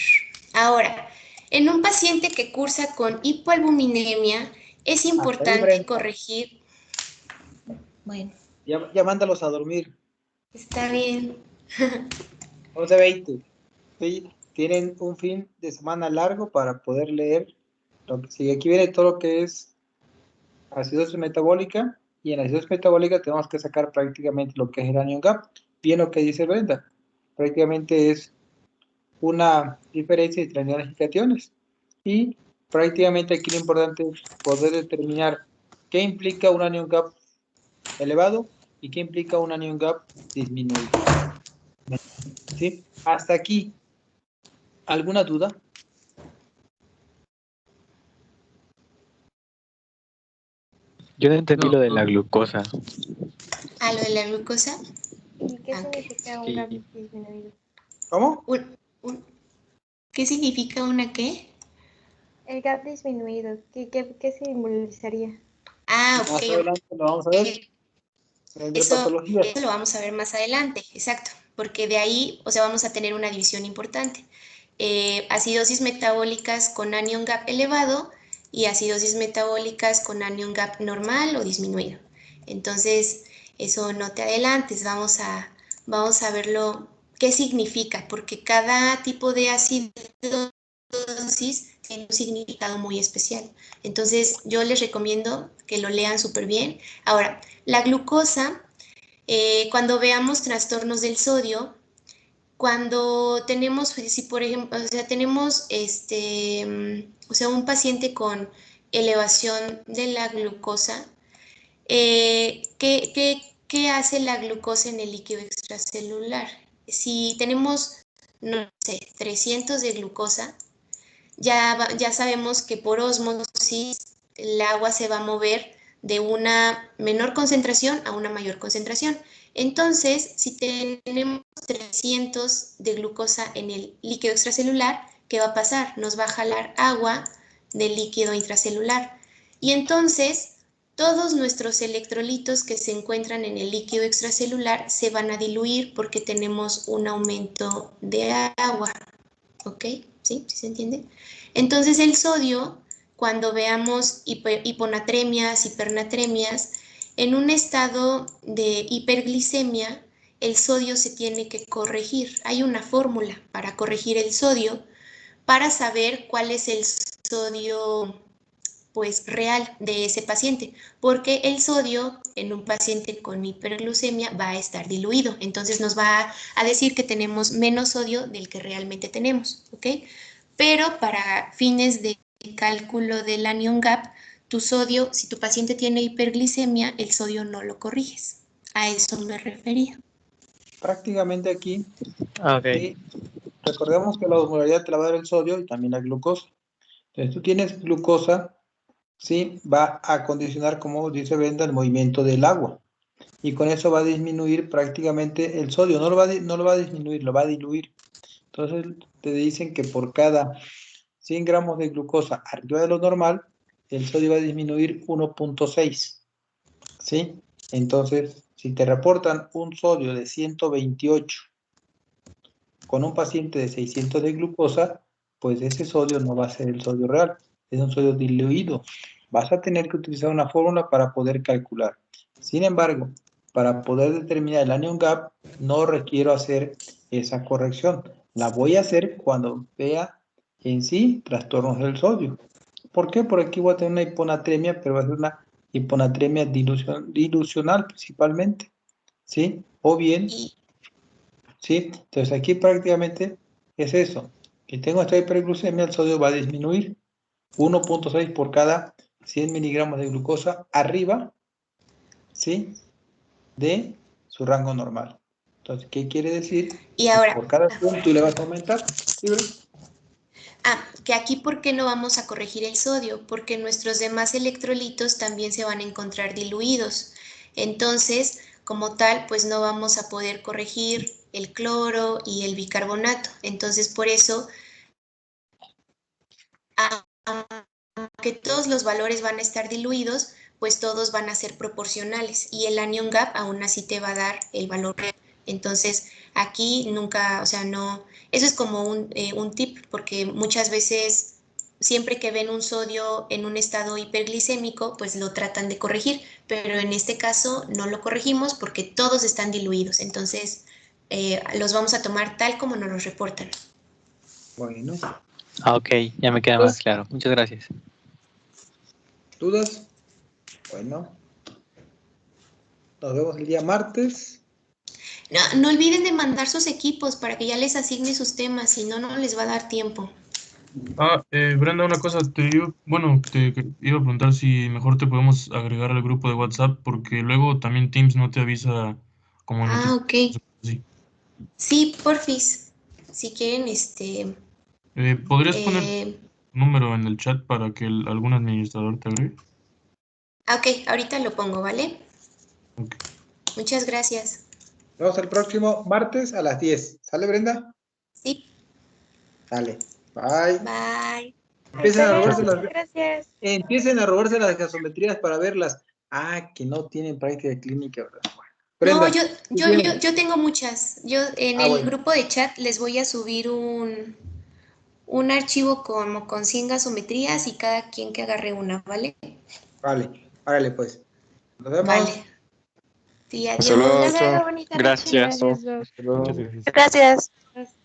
ahora, en un paciente que cursa con hipoalbuminemia es importante corregir. Bueno.
Ya mándalos a dormir.
Está bien.
11:20. ¿Sí? Tienen un fin de semana largo para poder leer lo que sigue. Aquí viene todo lo que es acidosis metabólica, y en acidosis metabólica tenemos que sacar prácticamente lo que es el anion gap. Bien lo que dice Brenda, prácticamente es una diferencia entre aniones y cationes, y prácticamente aquí lo importante es poder determinar qué implica un anion gap elevado y qué implica un anion gap disminuido. ¿Sí? Hasta aquí, ¿alguna duda?
Yo no entendí lo de la glucosa.
¿A lo de la glucosa?
¿Y qué significa un gap disminuido?
¿Cómo?
¿Qué significa una qué?
El gap disminuido, ¿qué simbolizaría?
Ah,
Más adelante lo vamos a ver.
Eso lo vamos a ver más adelante, exacto, porque de ahí, o sea, vamos a tener una división importante. Acidosis metabólicas con anion gap elevado y acidosis metabólicas con anion gap normal o disminuido. Entonces, eso no te adelantes, vamos a verlo, qué significa, porque cada tipo de acidosis tiene un significado muy especial. Entonces, yo les recomiendo que lo lean súper bien. Ahora, la glucosa, cuando veamos trastornos del sodio, cuando tenemos, si por ejemplo, o sea, tenemos un paciente con elevación de la glucosa, ¿qué hace la glucosa en el líquido extracelular? Si tenemos, no sé, 300 de glucosa, ya sabemos que por ósmosis el agua se va a mover de una menor concentración a una mayor concentración. Entonces, si tenemos 300 de glucosa en el líquido extracelular, ¿qué va a pasar? Nos va a jalar agua del líquido intracelular. Y entonces, todos nuestros electrolitos que se encuentran en el líquido extracelular se van a diluir porque tenemos un aumento de agua. ¿Ok? ¿Sí? ¿Sí se entiende? Entonces el sodio, cuando veamos hiponatremias, hipernatremias, en un estado de hiperglicemia, el sodio se tiene que corregir. Hay una fórmula para corregir el sodio para saber cuál es el sodio pues real de ese paciente, porque el sodio en un paciente con hiperglucemia va a estar diluido, entonces nos va a decir que tenemos menos sodio del que realmente tenemos, ¿ok? Pero para fines de cálculo del anion gap, tu sodio, si tu paciente tiene hiperglicemia, el sodio no lo corriges. A eso me refería.
Prácticamente aquí,
Okay.
Recordemos que la osmolaridad te la va a dar el sodio y también la glucosa. Entonces tú tienes glucosa, ¿sí? Va a condicionar, como dice Brenda, el movimiento del agua. Y con eso va a disminuir prácticamente el sodio. No lo va a disminuir, lo va a diluir. Entonces te dicen que por cada 100 gramos de glucosa arriba de lo normal, el sodio va a disminuir 1.6. ¿Sí? Entonces, si te reportan un sodio de 128 con un paciente de 600 de glucosa, pues ese sodio no va a ser el sodio real, es un sodio diluido. Vas a tener que utilizar una fórmula para poder calcular. Sin embargo, para poder determinar el anion gap, no requiero hacer esa corrección. La voy a hacer cuando vea en sí trastornos del sodio. ¿Por qué? Porque aquí voy a tener una hiponatremia, pero va a ser una hiponatremia dilucional principalmente, ¿sí? O bien, ¿sí? Entonces aquí prácticamente es eso. Si tengo esta hiperglucemia, el sodio va a disminuir 1.6 por cada 100 miligramos de glucosa arriba, ¿sí? De su rango normal. Entonces, ¿qué quiere decir?
Y ahora,
Por cada 100 tú le vas a aumentar. ¿Sí, Bren?
que aquí ¿por qué no vamos a corregir el sodio? Porque nuestros demás electrolitos también se van a encontrar diluidos. Entonces, como tal, pues no vamos a poder corregir el cloro y el bicarbonato. Entonces, por eso, aunque todos los valores van a estar diluidos, pues todos van a ser proporcionales y el anion gap aún así te va a dar el valor real. Entonces, aquí nunca, o sea, no, eso es como un tip, porque muchas veces, siempre que ven un sodio en un estado hiperglicémico, pues lo tratan de corregir, pero en este caso no lo corregimos porque todos están diluidos. Entonces, los vamos a tomar tal como nos los reportan.
Bueno.
Ok, ya me queda más claro. Muchas gracias.
¿Dudas? Bueno. Nos vemos el día martes.
No olviden de mandar sus equipos para que ya les asigne sus temas, si no, no les va a dar tiempo.
Brenda, una cosa, te iba a preguntar si mejor te podemos agregar al grupo de WhatsApp, porque luego también Teams no te avisa como
Ok.
Sí.
Sí, porfis. Si quieren,
¿Podrías poner tu número en el chat para que algún administrador te agregue?
Ok, ahorita lo pongo, ¿vale?
Okay.
Muchas gracias.
Nos vemos el próximo martes a las 10. ¿Sale, Brenda?
Sí.
Dale. Bye.
Bye.
Empiecen a robarse las gasometrías para verlas. Que no tienen práctica clínica, ¿verdad? Brenda,
No, yo tengo muchas. Yo en el
bueno.
grupo de chat les voy a subir un archivo como con 100 gasometrías y cada quien que agarre una, ¿vale?
Vale, árale pues. Nos vemos.
Vale. Sí, adiós.
Hasta luego,
Hasta
chao.
luego, bonita noche.
Gracias.
Gracias, Doc.
Muchas gracias.
Gracias.